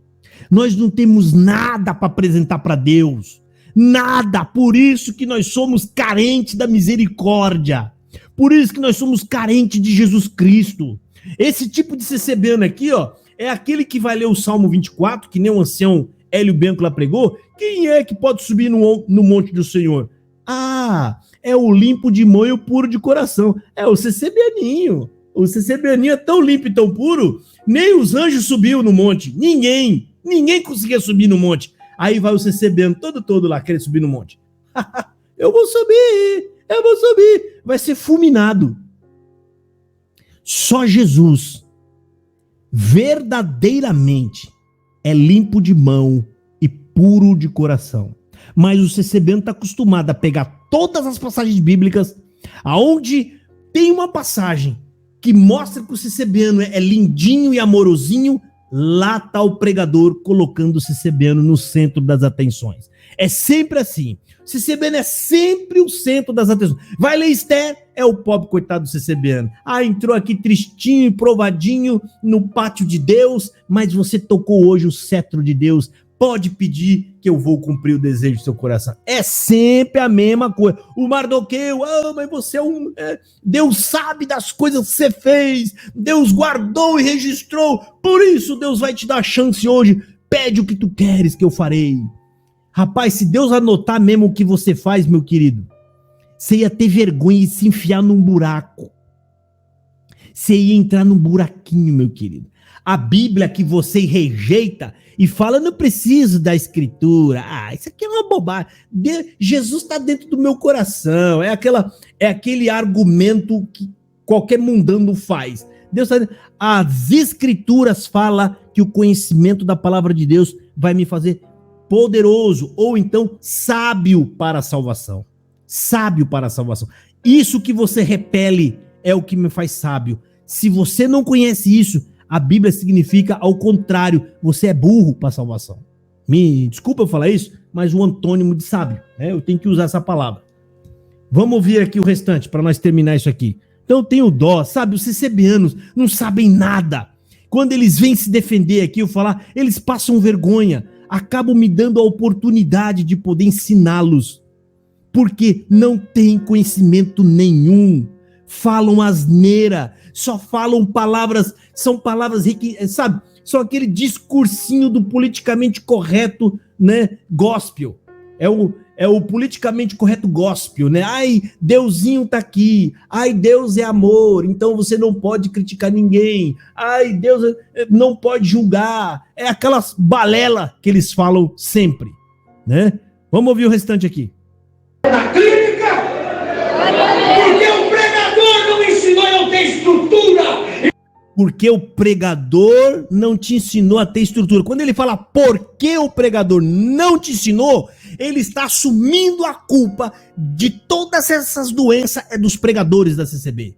Nós não temos nada para apresentar para Deus. Nada. Por isso que nós somos carentes da misericórdia. Por isso que nós somos carentes de Jesus Cristo. Esse tipo de CCBano aqui, ó, é aquele que vai ler o Salmo 24, que nem o ancião Hélio Bianco lá pregou. Quem é que pode subir no monte do Senhor? É o limpo de mão e o puro de coração. É o CCBaninho. O CCBaninho é tão limpo e tão puro, nem os anjos subiu no monte. Ninguém conseguia subir no monte. Aí vai o CCBano todo lá, querer subir no monte. Eu vou subir. Vai ser fulminado. Só Jesus, verdadeiramente, é limpo de mão e puro de coração. Mas o CCBano está acostumado a pegar todas as passagens bíblicas, aonde tem uma passagem que mostra que o CCBano é lindinho e amorosinho, lá está o pregador colocando o CCBano no centro das atenções. É sempre assim. O CCBano é sempre o centro das atenções. Vai ler Esther, é o pobre coitado do CCBano. Entrou aqui tristinho, provadinho no pátio de Deus, mas você tocou hoje o cetro de Deus. Pode pedir que eu vou cumprir o desejo do seu coração. É sempre a mesma coisa. O Mardoqueu, mas você é um... Deus sabe das coisas que você fez. Deus guardou e registrou. Por isso Deus vai te dar a chance hoje. Pede o que tu queres que eu farei. Rapaz, se Deus anotar mesmo o que você faz, meu querido, você ia ter vergonha de se enfiar num buraco. Você ia entrar num buraquinho, meu querido. A Bíblia que você rejeita e fala, não preciso da escritura. Isso aqui é uma bobagem. Jesus está dentro do meu coração. É aquele argumento que qualquer mundano faz. Deus tá... As escrituras falam que o conhecimento da palavra de Deus vai me fazer poderoso, ou então sábio para a salvação. Sábio para a salvação. Isso que você repele é o que me faz sábio. Se você não conhece isso, a Bíblia significa ao contrário, você é burro para a salvação. Me desculpa eu falar isso, mas o antônimo de sábio, né? Eu tenho que usar essa palavra. Vamos ouvir aqui o restante para nós terminar isso aqui. Então eu tenho dó, sabe? Os CCBanos não sabem nada. Quando eles vêm se defender aqui, eu falar, eles passam vergonha. Acabam me dando a oportunidade de poder ensiná-los. Porque não tem conhecimento nenhum. Falam asneira, só falam palavras, são palavras, sabe? Só aquele discursinho do politicamente correto, né? Gospel. É o politicamente correto gospel, né? Ai, Deusinho tá aqui. Ai, Deus é amor, então você não pode criticar ninguém. Ai, Deus não pode julgar. É aquelas balela que eles falam sempre, né? Vamos ouvir o restante aqui. Na clínica, porque o pregador não ensinou a não ter estrutura. Porque o pregador não te ensinou a ter estrutura. Quando ele fala porque o pregador não te ensinou, ele está assumindo a culpa de todas essas doenças é dos pregadores da CCB.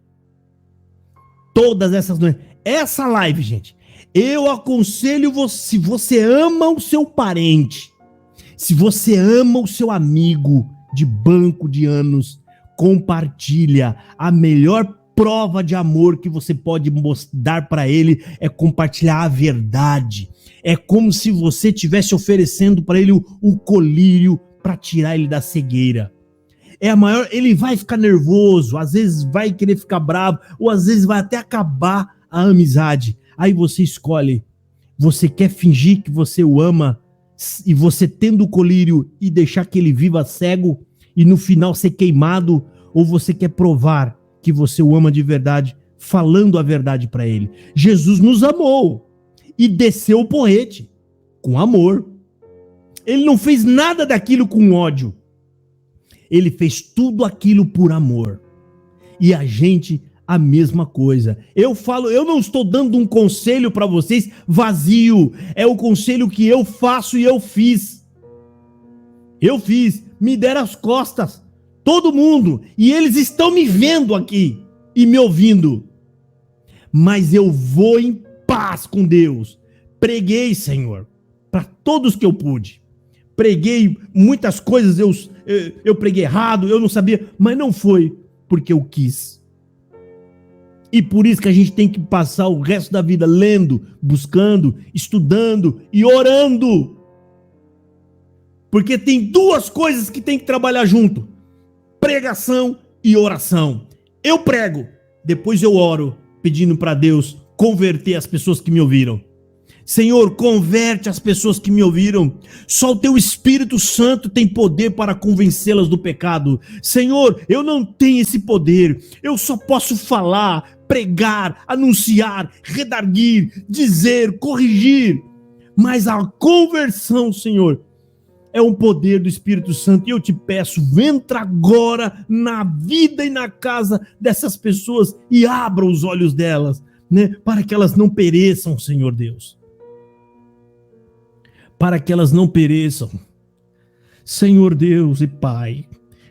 Todas essas doenças. Essa live, gente, eu aconselho você, se você ama o seu parente, se você ama o seu amigo de banco de anos, compartilha. A melhor prova de amor que você pode dar para ele é compartilhar a verdade. É como se você estivesse oferecendo para ele o colírio para tirar ele da cegueira. É a maior, ele vai ficar nervoso, às vezes vai querer ficar bravo, ou às vezes vai até acabar a amizade. Aí você escolhe, você quer fingir que você o ama e você tendo o colírio e deixar que ele viva cego e no final ser queimado, ou você quer provar que você o ama de verdade, falando a verdade para ele. Jesus nos amou e desceu o porrete com amor. Ele não fez nada daquilo com ódio. Ele fez tudo aquilo por amor. E a gente, a mesma coisa. Eu falo, eu não estou dando um conselho para vocês vazio. É o conselho que eu faço e eu fiz. Eu fiz. Me deram as costas. Todo mundo. E eles estão me vendo aqui e me ouvindo. Mas eu vou em paz com Deus. Preguei, Senhor, para todos que eu pude. Preguei muitas coisas, eu preguei errado, eu não sabia, mas não foi porque eu quis. E por isso que a gente tem que passar o resto da vida lendo, buscando, estudando e orando. Porque tem duas coisas que tem que trabalhar junto: pregação e oração. Eu prego, depois eu oro, pedindo para Deus converter as pessoas que me ouviram. Senhor, converte as pessoas que me ouviram. Só o teu Espírito Santo tem poder para convencê-las do pecado. Senhor, eu não tenho esse poder. Eu só posso falar, pregar, anunciar, redarguir, dizer, corrigir. Mas a conversão, Senhor, é um poder do Espírito Santo. E eu te peço, entra agora na vida e na casa dessas pessoas e abra os olhos delas, né, para que elas não pereçam, Senhor Deus. Para que elas não pereçam. Senhor Deus e Pai,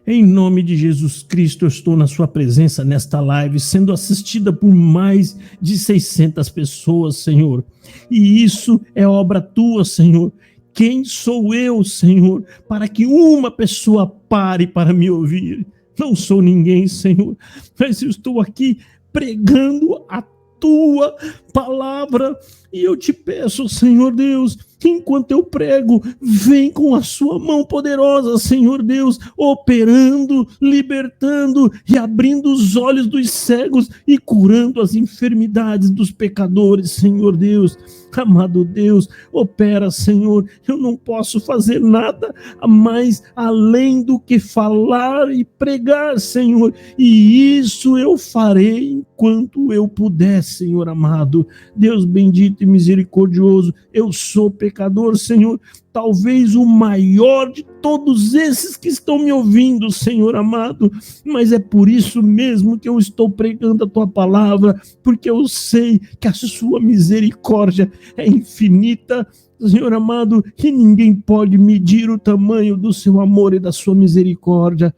em nome de Jesus Cristo, eu estou na sua presença nesta live, sendo assistida por mais de 600 pessoas, Senhor. E isso é obra tua, Senhor. Quem sou eu, Senhor, para que uma pessoa pare para me ouvir? Não sou ninguém, Senhor, mas eu estou aqui pregando a tua palavra. E eu te peço, Senhor Deus, que enquanto eu prego, vem com a sua mão poderosa, Senhor Deus, operando, libertando e abrindo os olhos dos cegos e curando as enfermidades dos pecadores, Senhor Deus. Amado Deus, opera, Senhor. Eu não posso fazer nada mais além do que falar e pregar, Senhor. E isso eu farei enquanto eu puder, Senhor amado. Deus bendito e misericordioso, eu sou pecador, Senhor, talvez o maior de todos esses que estão me ouvindo, Senhor amado, mas é por isso mesmo que eu estou pregando a tua palavra, porque eu sei que a sua misericórdia é infinita, Senhor amado, e ninguém pode medir o tamanho do seu amor e da sua misericórdia.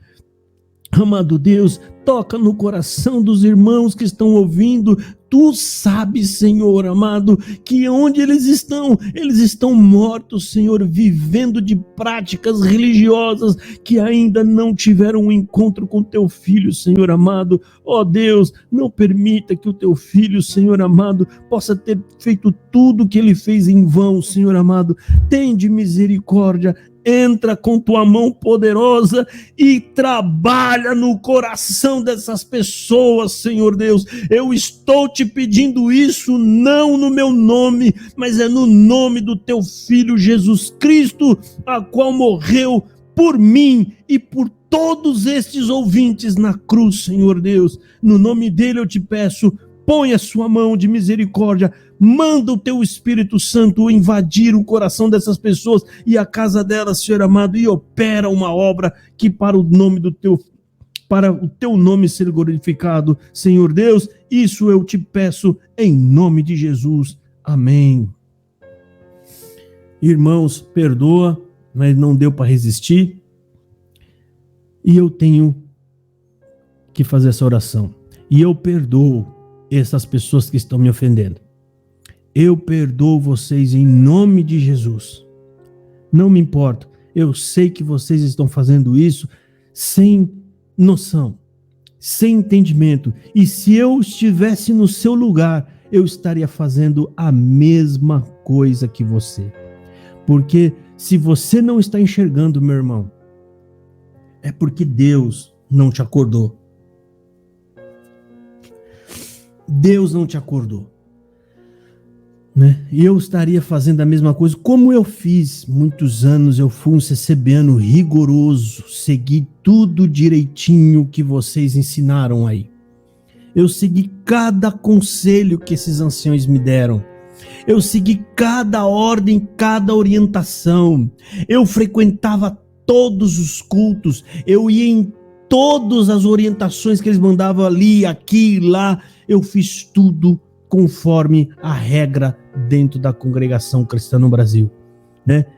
Amado Deus, toca no coração dos irmãos que estão ouvindo. Tu sabes, Senhor amado, que onde eles estão mortos, Senhor, vivendo de práticas religiosas que ainda não tiveram um encontro com teu filho, Senhor amado. Ó Deus, não permita que o teu filho, Senhor amado, possa ter feito tudo que ele fez em vão, Senhor amado. Tende misericórdia. Entra com tua mão poderosa e trabalha no coração dessas pessoas, Senhor Deus. Eu estou te pedindo isso não no meu nome, mas é no nome do teu Filho Jesus Cristo, a qual morreu por mim e por todos estes ouvintes na cruz, Senhor Deus. No nome dele eu te peço, põe a sua mão de misericórdia, manda o teu Espírito Santo invadir o coração dessas pessoas e a casa delas, Senhor amado, e opera uma obra que para o teu nome ser glorificado, Senhor Deus. Isso eu te peço em nome de Jesus. Amém. Irmãos, perdoa, mas não deu para resistir. E eu tenho que fazer essa oração. E eu perdoo essas pessoas que estão me ofendendo. Eu perdoo vocês em nome de Jesus. Não me importo. Eu sei que vocês estão fazendo isso sem noção, sem entendimento. E se eu estivesse no seu lugar, eu estaria fazendo a mesma coisa que você. Porque se você não está enxergando, meu irmão, é porque Deus não te acordou. Deus não te acordou. E eu estaria fazendo a mesma coisa, como eu fiz muitos anos. Eu fui um CCBano rigoroso, segui tudo direitinho que vocês ensinaram aí. Eu segui cada conselho que esses anciões me deram. Eu segui cada ordem, cada orientação. Eu frequentava todos os cultos. Eu ia em todas as orientações que eles mandavam ali, aqui, lá. Eu fiz tudo conforme a regra dentro da congregação cristã no Brasil.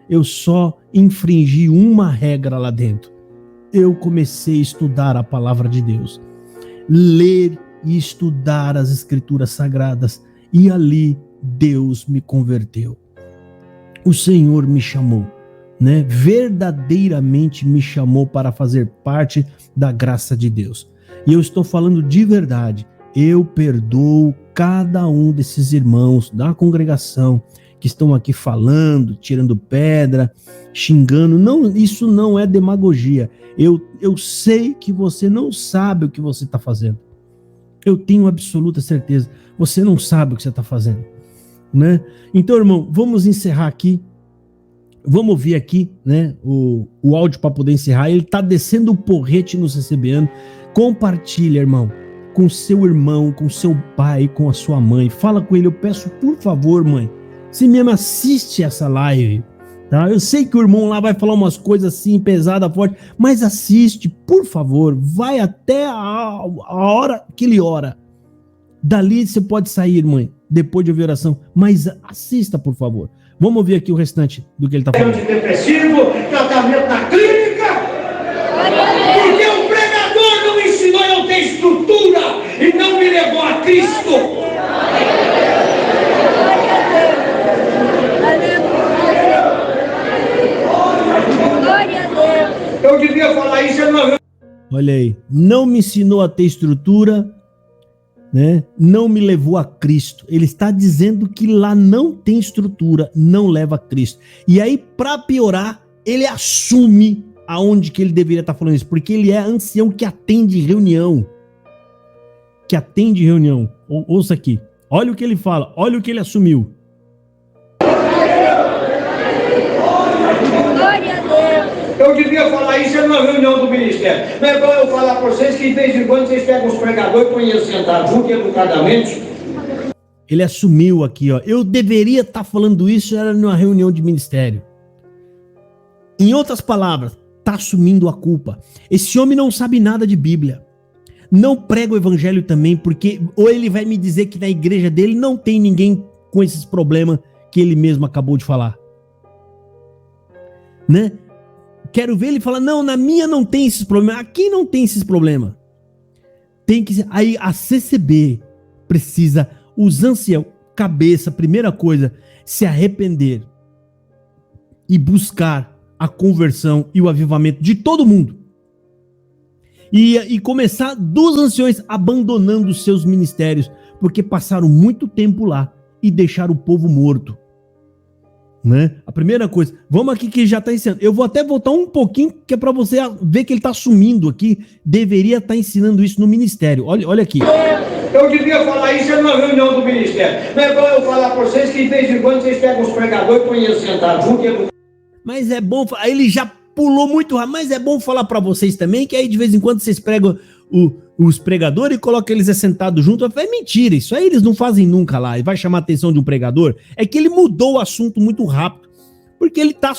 Eu só infringi uma regra lá dentro. Eu comecei a estudar a palavra de Deus, ler e estudar as escrituras sagradas, e ali Deus me converteu. O Senhor me chamou, verdadeiramente me chamou para fazer parte da graça de Deus. E eu estou falando de verdade. Eu perdoo cada um desses irmãos da congregação que estão aqui falando, tirando pedra, xingando. Não, isso não é demagogia. Eu sei que você não sabe o que você está fazendo. Eu tenho absoluta certeza. Você não sabe o que você está fazendo. Então, irmão, vamos encerrar aqui. Vamos ouvir aqui o áudio para poder encerrar. Ele está descendo o porrete no CCBano. Compartilha, irmão, com seu irmão, com seu pai, com a sua mãe. Fala com ele. Eu peço, por favor, mãe, se mesmo assiste essa live, tá? Eu sei que o irmão lá vai falar umas coisas assim, pesada, forte, mas assiste, por favor. Vai até a hora que ele ora. Dali você pode sair, mãe, depois de ouvir a oração, mas assista, por favor. Vamos ouvir aqui o restante do que ele está falando. Antidepressivo, tratamento na clínica, porque o pregador não me ensinou a eu ter estrutura e não me levou a Cristo. Eu devia falar isso, eu não... Olha aí, não me ensinou a ter estrutura, não me levou a Cristo. Ele está dizendo que lá não tem estrutura, não leva a Cristo. E aí, para piorar, ele assume aonde que ele deveria estar falando isso, porque ele é ancião que atende reunião. Ouça aqui, olha o que ele fala, olha o que ele assumiu. Eu devia falar isso numa reunião do ministério. Não é igual eu falar para vocês que de vez em quando vocês pegam os pregadores e põem eles sentados juntos, educadamente. Ele assumiu aqui, ó. Eu deveria estar falando isso, era numa reunião de ministério. Em outras palavras, está assumindo a culpa. Esse homem não sabe nada de Bíblia. Não prega o evangelho também, porque ou ele vai me dizer que na igreja dele não tem ninguém com esses problemas que ele mesmo acabou de falar. Quero ver ele falar, não, na minha não tem esses problemas. Aqui não tem esses problemas. Tem que... Aí a CCB precisa, os anciãos, cabeça, primeira coisa, se arrepender e buscar a conversão e o avivamento de todo mundo. E começar dos anciões abandonando os seus ministérios, porque passaram muito tempo lá e deixaram o povo morto. Né? A primeira coisa, vamos aqui que já está ensinando. Eu vou até voltar um pouquinho, que é para você ver que ele está assumindo aqui. Deveria estar ensinando isso no ministério. Olha aqui. Eu devia falar isso numa reunião do ministério. Não é igual eu falar para vocês que de vez em quando vocês pegam os pregadores e põem eles sentados junto. Mas é bom, aí ele já pulou muito rápido, mas é bom falar para vocês também, que aí de vez em quando vocês pregam os pregadores e colocam eles sentados junto. É mentira, isso aí eles não fazem nunca lá, e vai chamar a atenção de um pregador. É que ele mudou o assunto muito rápido, porque ele tá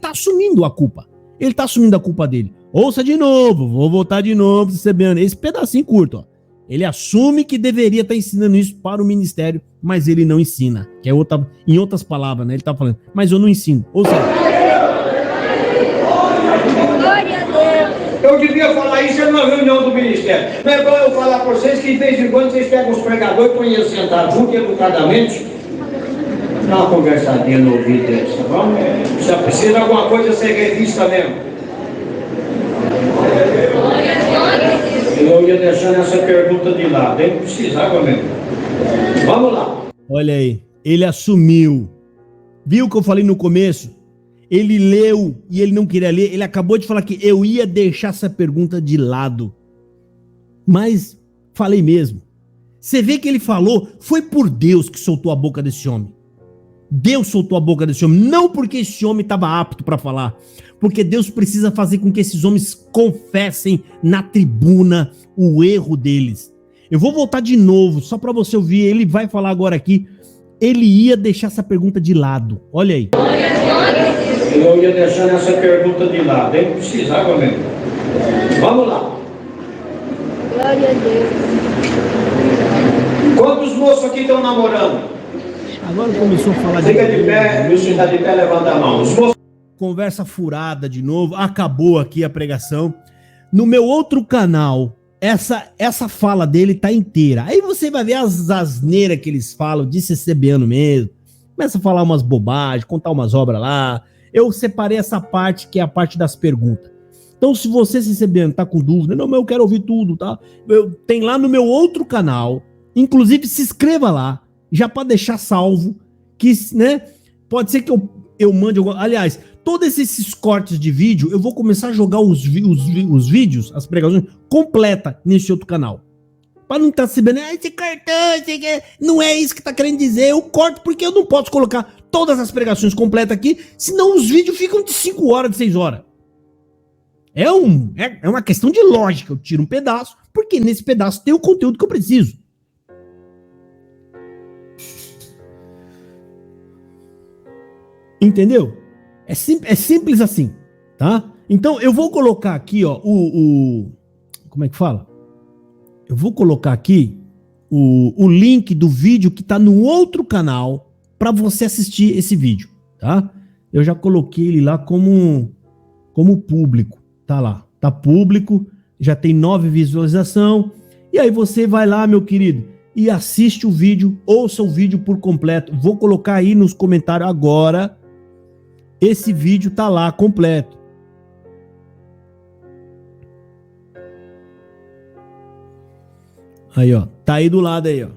assumindo a culpa. Ele tá assumindo a culpa dele. Ouça de novo, vou voltar de novo, recebendo esse pedacinho curto, ó. Ele assume que deveria estar ensinando isso para o ministério, mas ele não ensina. Que é em outras palavras, né? Ele tá falando, mas eu não ensino. Ou seja, eu devia falar isso numa reunião do ministério. Não é igual eu falar para vocês que de vez em quando vocês pegam os pregadores e põem eles sentados junto educadamente. Dá uma conversadinha no ouvido deles, tá bom? Já precisa de alguma coisa ser revista mesmo. Eu ia deixar essa pergunta de lado, hein? Precisava mesmo. Vamos lá. Olha aí, ele assumiu. Viu o que eu falei no começo? Ele leu e ele não queria ler. Ele acabou de falar que eu ia deixar essa pergunta de lado. Mas falei mesmo. Você vê que ele falou, foi por Deus que soltou a boca desse homem. Deus soltou a boca desse homem, não porque esse homem estava apto para falar, porque Deus precisa fazer com que esses homens confessem na tribuna o erro deles. Eu vou voltar de novo, só para você ouvir, ele vai falar agora aqui, ele ia deixar essa pergunta de lado, olha aí. Eu ia deixar essa pergunta de lado, hein? Precisava mesmo. Vamos lá. Glória a Deus. Quantos moços aqui estão namorando? Agora começou a falar Fica de pé, se está de pé, levanta a mão. Os moços... Conversa furada de novo, acabou aqui a pregação. No meu outro canal, essa fala dele tá inteira. Aí você vai ver as asneiras que eles falam, de CCBano mesmo. Começa a falar umas bobagens, contar umas obras lá. Eu separei essa parte, que é a parte das perguntas. Então, se você, CCBano, tá com dúvida, não, mas eu quero ouvir tudo, tá? Tem lá no meu outro canal, inclusive se inscreva lá, já para deixar salvo, que, né, pode ser que eu mande alguma... Aliás, todos esses cortes de vídeo, eu vou começar a jogar os vídeos, as pregações, completa nesse outro canal. Para não estar sabendo, esse cartão, não é isso que tá querendo dizer, eu corto porque eu não posso colocar todas as pregações completas aqui, senão os vídeos ficam de 5 horas, de 6 horas. É uma questão de lógica, eu tiro um pedaço, porque nesse pedaço tem o conteúdo que eu preciso. Entendeu? É simples assim, tá? Então eu vou colocar aqui, ó, como é que fala? Eu vou colocar aqui o link do vídeo que tá no outro canal para você assistir esse vídeo, tá? Eu já coloquei ele lá como público, tá lá, tá público, já tem 9 visualizações, e aí você vai lá, meu querido, e assiste o vídeo, ouça o vídeo por completo. Vou colocar aí nos comentários agora. Esse vídeo tá lá completo. Aí, ó, tá aí do lado aí, ó.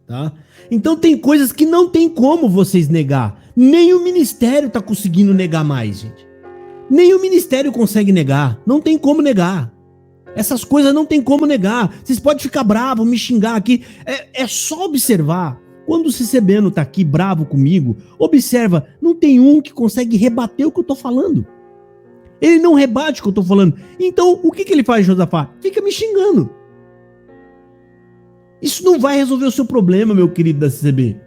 Tá? Então tem coisas que não tem como vocês negar. Nem o ministério tá conseguindo negar mais, gente. Nem o ministério consegue negar. Não tem como negar. Essas coisas não tem como negar. Vocês podem ficar bravos, me xingar aqui. É só observar. Quando o CCBano tá aqui bravo comigo, observa, não tem um que consegue rebater o que eu tô falando. Ele não rebate o que eu tô falando. Então, o que ele faz, Josafá? Fica me xingando. Isso não vai resolver o seu problema, meu querido da CCB.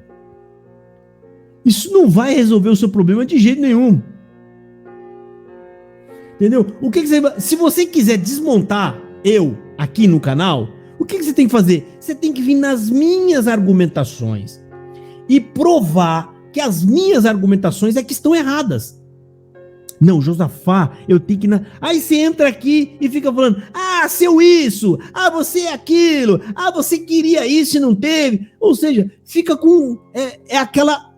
Isso não vai resolver o seu problema de jeito nenhum. Entendeu? Se você quiser desmontar eu aqui no canal, o que você tem que fazer? Você tem que vir nas minhas argumentações e provar que as minhas argumentações é que estão erradas. Não, Josafá, eu tenho que... Aí você entra aqui e fica falando, ah, seu isso, ah, você é aquilo, ah, você queria isso e não teve. Ou seja, fica com... aquela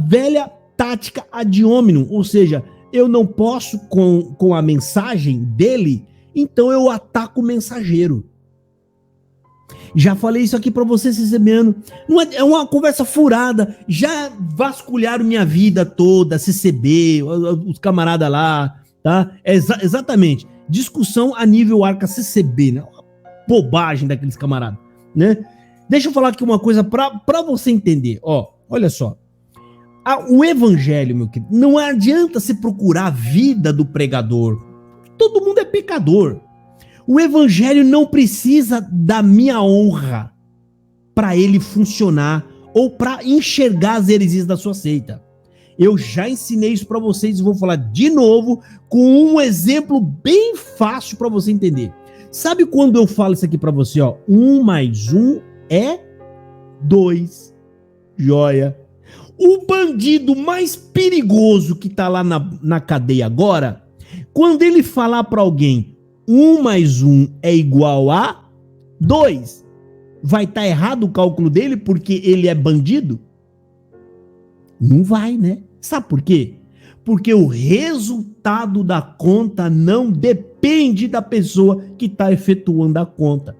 velha tática ad hominem. Ou seja, eu não posso com a mensagem dele, então eu ataco o mensageiro. Já falei isso aqui para vocês recebendo. É uma conversa furada. Já vasculharam minha vida toda, CCB, os camaradas lá, tá? Exatamente. Discussão a nível Arca CCB, né? Uma bobagem daqueles camaradas, né? Deixa eu falar aqui uma coisa para você entender. Ó, olha só. O evangelho, meu querido, não adianta você procurar a vida do pregador. Todo mundo é pecador. O evangelho não precisa da minha honra para ele funcionar ou para enxergar as heresias da sua seita. Eu já ensinei isso para vocês e vou falar de novo com um exemplo bem fácil para você entender. Sabe quando eu falo isso aqui para você, ó? 1 mais 1 é 2. Joia. O bandido mais perigoso que tá lá na cadeia agora, quando ele falar para alguém 1 mais 1 é igual a 2. Vai estar errado o cálculo dele porque ele é bandido? Não vai, né? Sabe por quê? Porque o resultado da conta não depende da pessoa que está efetuando a conta.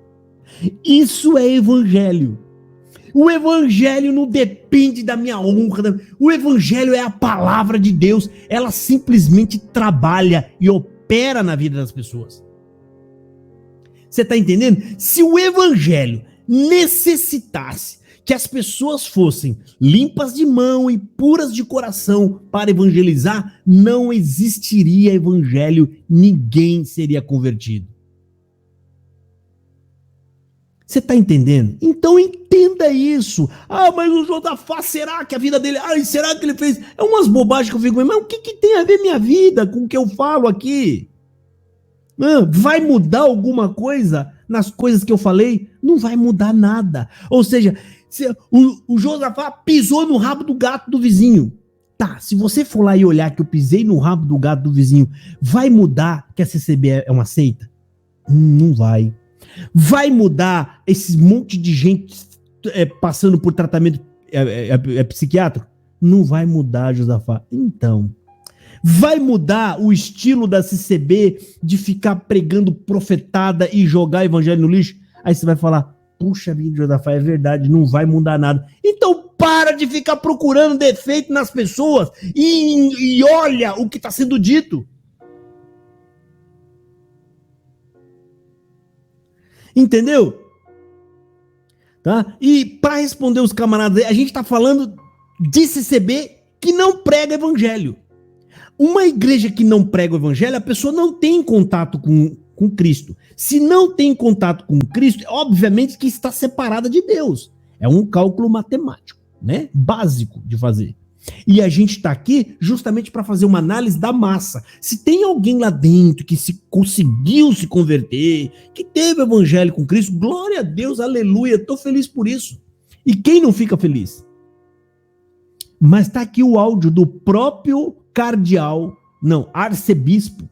Isso é evangelho. O evangelho não depende da minha honra. O evangelho é a palavra de Deus. Ela simplesmente trabalha e opera na vida das pessoas. Você está entendendo? Se o evangelho necessitasse que as pessoas fossem limpas de mão e puras de coração para evangelizar, não existiria evangelho, ninguém seria convertido. Você está entendendo? Então entenda isso. Ah, mas o Josafá, será que a vida dele... Ah, será que ele fez... É umas bobagens que eu fico... Mas o que tem a ver minha vida com o que eu falo aqui? Vai mudar alguma coisa nas coisas que eu falei? Não vai mudar nada. Ou seja, o Josafá pisou no rabo do gato do vizinho. Tá, se você for lá e olhar que eu pisei no rabo do gato do vizinho, vai mudar que a CCB é uma seita? Não vai. Vai mudar esse monte de gente passando por tratamento psiquiátrico? Não vai mudar, Josafá. Então, vai mudar o estilo da CCB de ficar pregando profetada e jogar evangelho no lixo? Aí você vai falar, puxa vida, Josafá, é verdade, não vai mudar nada. Então para de ficar procurando defeito nas pessoas e olha o que está sendo dito. Entendeu? Tá? E para responder os camaradas, a gente está falando de CCB que não prega evangelho. Uma igreja que não prega o evangelho, a pessoa não tem contato com Cristo. Se não tem contato com Cristo, obviamente que está separada de Deus. É um cálculo matemático, né? Básico de fazer. E a gente está aqui justamente para fazer uma análise da massa. Se tem alguém lá dentro que conseguiu se converter, que teve o evangelho com Cristo, glória a Deus, aleluia, estou feliz por isso. E quem não fica feliz? Mas está aqui o áudio do próprio arcebispo,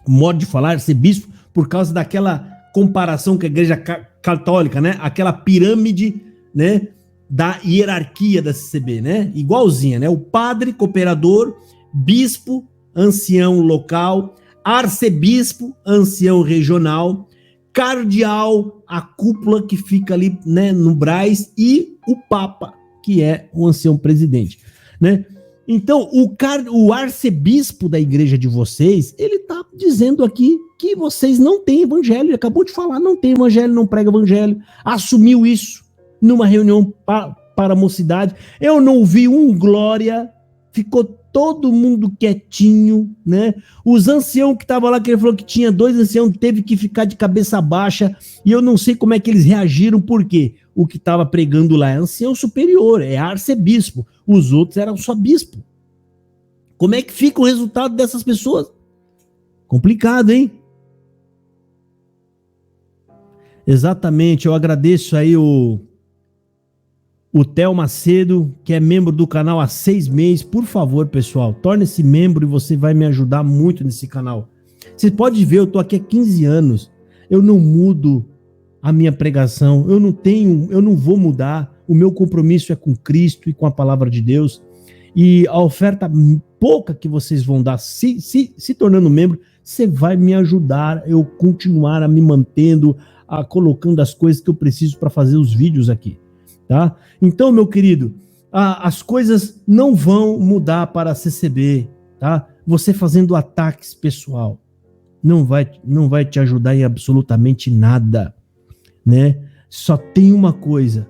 modo de falar, arcebispo, por causa daquela comparação com a igreja católica, né? Aquela pirâmide, né? Da hierarquia da CCB, né? Igualzinha, né? O padre, cooperador, bispo, ancião local, arcebispo, ancião regional, cardeal, a cúpula que fica ali, né, no Brás, e o papa, que é o ancião presidente, né? Então, o arcebispo da igreja de vocês, ele tá dizendo aqui que vocês não têm evangelho, ele acabou de falar, não tem evangelho, não prega evangelho, assumiu isso numa reunião para a mocidade. Eu não ouvi um glória, ficou todo mundo quietinho, né? Os anciãos que estavam lá, que ele falou que tinha 2 anciãos, teve que ficar de cabeça baixa, e eu não sei como é que eles reagiram, porque o que estava pregando lá é ancião superior, é arcebispo, os outros eram só bispo. Como é que fica o resultado dessas pessoas? Complicado, hein? Exatamente, eu agradeço aí O Theo Macedo, que é membro do canal há 6 meses. Por favor, pessoal, torne-se membro e você vai me ajudar muito nesse canal. Você pode ver, eu tô aqui há 15 anos. Eu não mudo a minha pregação. Eu não vou mudar. O meu compromisso é com Cristo e com a palavra de Deus. E a oferta pouca que vocês vão dar, se tornando membro, você vai me ajudar eu continuar a me mantendo, a colocando as coisas que eu preciso para fazer os vídeos aqui, tá? Então, meu querido, as coisas não vão mudar para a CCB, tá? Você fazendo ataques pessoal não vai te ajudar em absolutamente nada, né? Só tem uma coisa,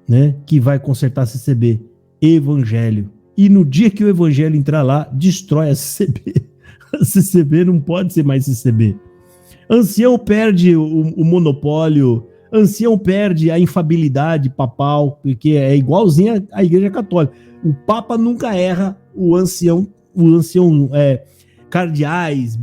né, que vai consertar a CCB: evangelho. E no dia que o evangelho entrar lá, destrói a CCB. A CCB não pode ser mais CCB. Ancião perde o monopólio, ancião perde a infabilidade papal, porque é igualzinho à Igreja Católica. O Papa nunca erra, o ancião cardeais,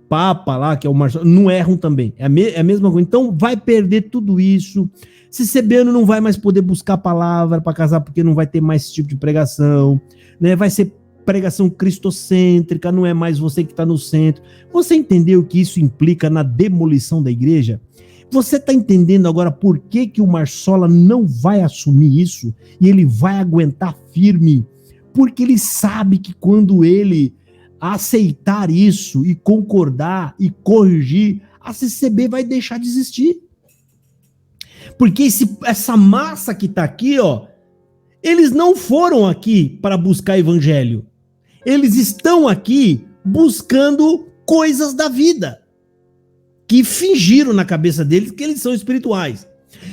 Papa lá, que é o Marcelo, não erram também. É a mesma coisa. Então vai perder tudo isso. CCBano não vai mais poder buscar a palavra para casar, porque não vai ter mais esse tipo de pregação, né? Vai ser pregação cristocêntrica, não é mais você que está no centro. Você entendeu o que isso implica na demolição da igreja? Você está entendendo agora por que o Marsola não vai assumir isso e ele vai aguentar firme? Porque ele sabe que quando ele aceitar isso e concordar e corrigir, a CCB vai deixar de existir. Porque essa massa que está aqui, ó, eles não foram aqui para buscar evangelho. Eles estão aqui buscando coisas da vida que fingiram na cabeça deles que eles são espirituais.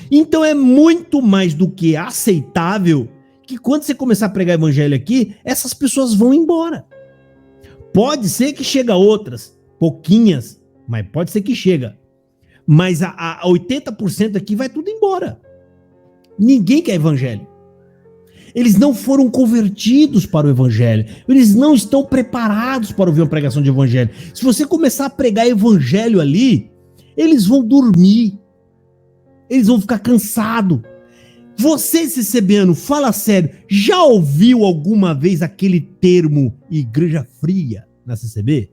Então é muito mais do que aceitável que quando você começar a pregar evangelho aqui, essas pessoas vão embora. Pode ser que chega outras, pouquinhas, mas pode ser que chega. Mas a 80% aqui vai tudo embora. Ninguém quer evangelho. Eles não foram convertidos para o evangelho. Eles não estão preparados para ouvir uma pregação de evangelho. Se você começar a pregar evangelho ali, eles vão dormir. Eles vão ficar cansados. Você, CCBano, fala sério, já ouviu alguma vez aquele termo igreja fria na CCB?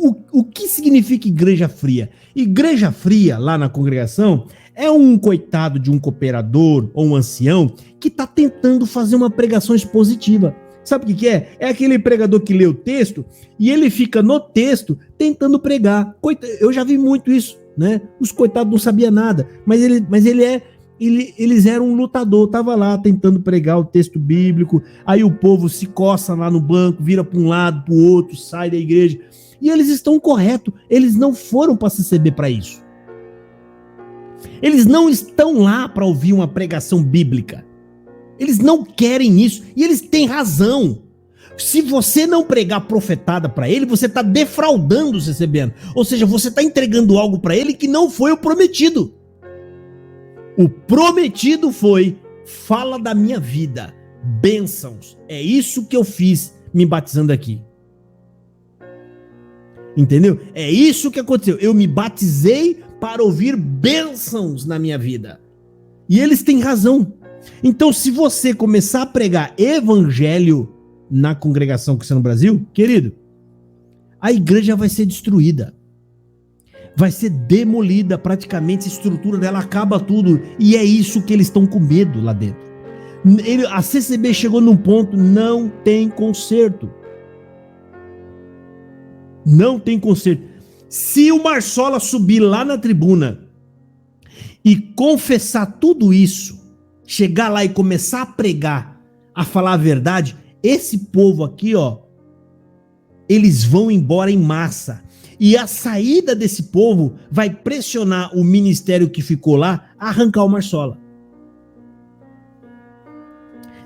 O que significa igreja fria? Igreja fria, lá na congregação, é um coitado de um cooperador ou um ancião que está tentando fazer uma pregação expositiva. Sabe o que é? É aquele pregador que lê o texto e ele fica no texto tentando pregar. Eu já vi muito isso, né? Os coitados não sabiam nada, mas eles eram um lutador, tava lá tentando pregar o texto bíblico, aí o povo se coça lá no banco, vira para um lado, para o outro, sai da igreja. E eles estão corretos, eles não foram para CCB para isso. Eles não estão lá para ouvir uma pregação bíblica. Eles não querem isso e eles têm razão. Se você não pregar profetada para ele, você está defraudando o CCBano. Ou seja, você está entregando algo para ele que não foi o prometido. O prometido foi: fala da minha vida, bênçãos. É isso que eu fiz me batizando aqui. Entendeu? É isso que aconteceu. Eu me batizei para ouvir bênçãos na minha vida. E eles têm razão. Então, se você começar a pregar evangelho na congregação cristã no Brasil, querido, a igreja vai ser destruída. Vai ser demolida praticamente, a estrutura dela acaba tudo. E é isso que eles estão com medo lá dentro. A CCB chegou num ponto, não tem conserto. Não tem conserto. Se o Marsola subir lá na tribuna e confessar tudo isso, chegar lá e começar a pregar, a falar a verdade, esse povo aqui, ó, eles vão embora em massa. E a saída desse povo vai pressionar o ministério que ficou lá a arrancar o Marsola.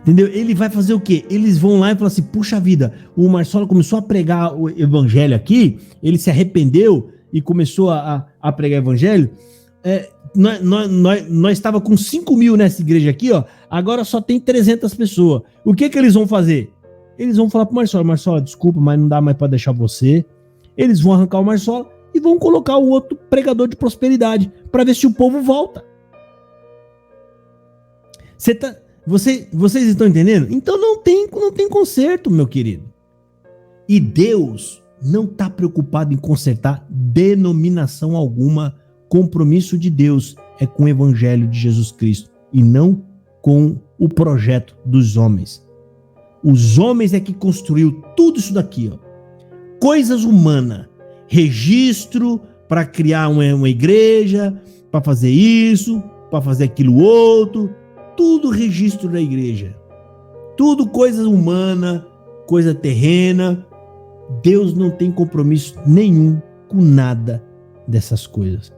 Entendeu? Ele vai fazer o quê? Eles vão lá e falam assim: puxa vida, o Marsola começou a pregar o evangelho aqui, ele se arrependeu e começou a pregar evangelho. Nós estava com 5 mil nessa igreja aqui, ó, agora só tem 300 pessoas. O que eles vão fazer? Eles vão falar pro Marsola: Marsola, desculpa, mas não dá mais para deixar você. Eles vão arrancar o Marsola e vão colocar o outro pregador de prosperidade para ver se o povo volta. Vocês estão entendendo? Então não tem conserto, meu querido. E Deus não está preocupado em consertar denominação alguma. Compromisso de Deus é com o evangelho de Jesus Cristo e não com o projeto dos homens. Os homens é que construiu tudo isso daqui, ó. Coisas humanas, registro para criar uma igreja, para fazer isso, para fazer aquilo outro, tudo registro da igreja. Tudo coisa humana, coisa terrena. Deus não tem compromisso nenhum com nada dessas coisas.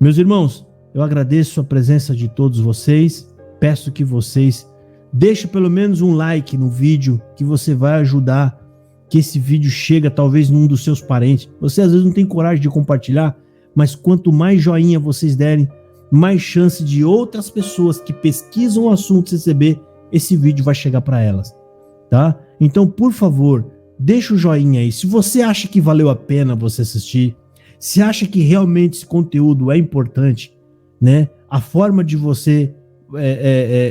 Meus irmãos, eu agradeço a presença de todos vocês. Peço que vocês deixem pelo menos um like no vídeo, que você vai ajudar que esse vídeo chegue talvez num dos seus parentes. Você às vezes não tem coragem de compartilhar, mas quanto mais joinha vocês derem, mais chance de outras pessoas que pesquisam o assunto receber, esse vídeo vai chegar para elas, tá? Então, por favor, deixa o joinha aí. Se você acha que valeu a pena você assistir, se acha que realmente esse conteúdo é importante, né? A forma de você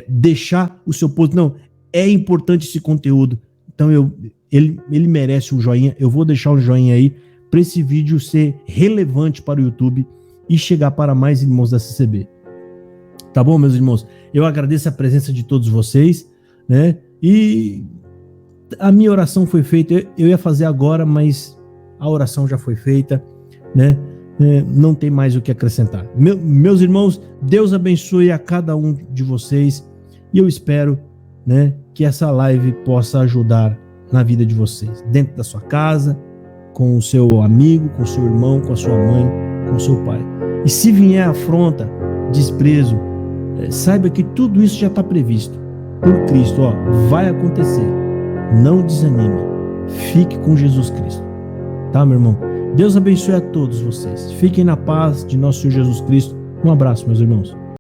deixar o seu post, não, é importante esse conteúdo. Então ele merece um joinha. Eu vou deixar um joinha aí para esse vídeo ser relevante para o YouTube e chegar para mais irmãos da CCB. Tá bom, meus irmãos? Eu agradeço a presença de todos vocês, né? E a minha oração foi feita. Eu ia fazer agora, mas a oração já foi feita, né? Não tem mais o que acrescentar. Meus irmãos, Deus abençoe a cada um de vocês e eu espero, né, que essa live possa ajudar na vida de vocês, dentro da sua casa, com o seu amigo, com o seu irmão, com a sua mãe, com o seu pai. E se vier afronta, desprezo, saiba que tudo isso já está previsto por Cristo, ó, vai acontecer. Não desanime, fique com Jesus Cristo, tá, meu irmão? Deus abençoe a todos vocês. Fiquem na paz de nosso Senhor Jesus Cristo. Um abraço, meus irmãos.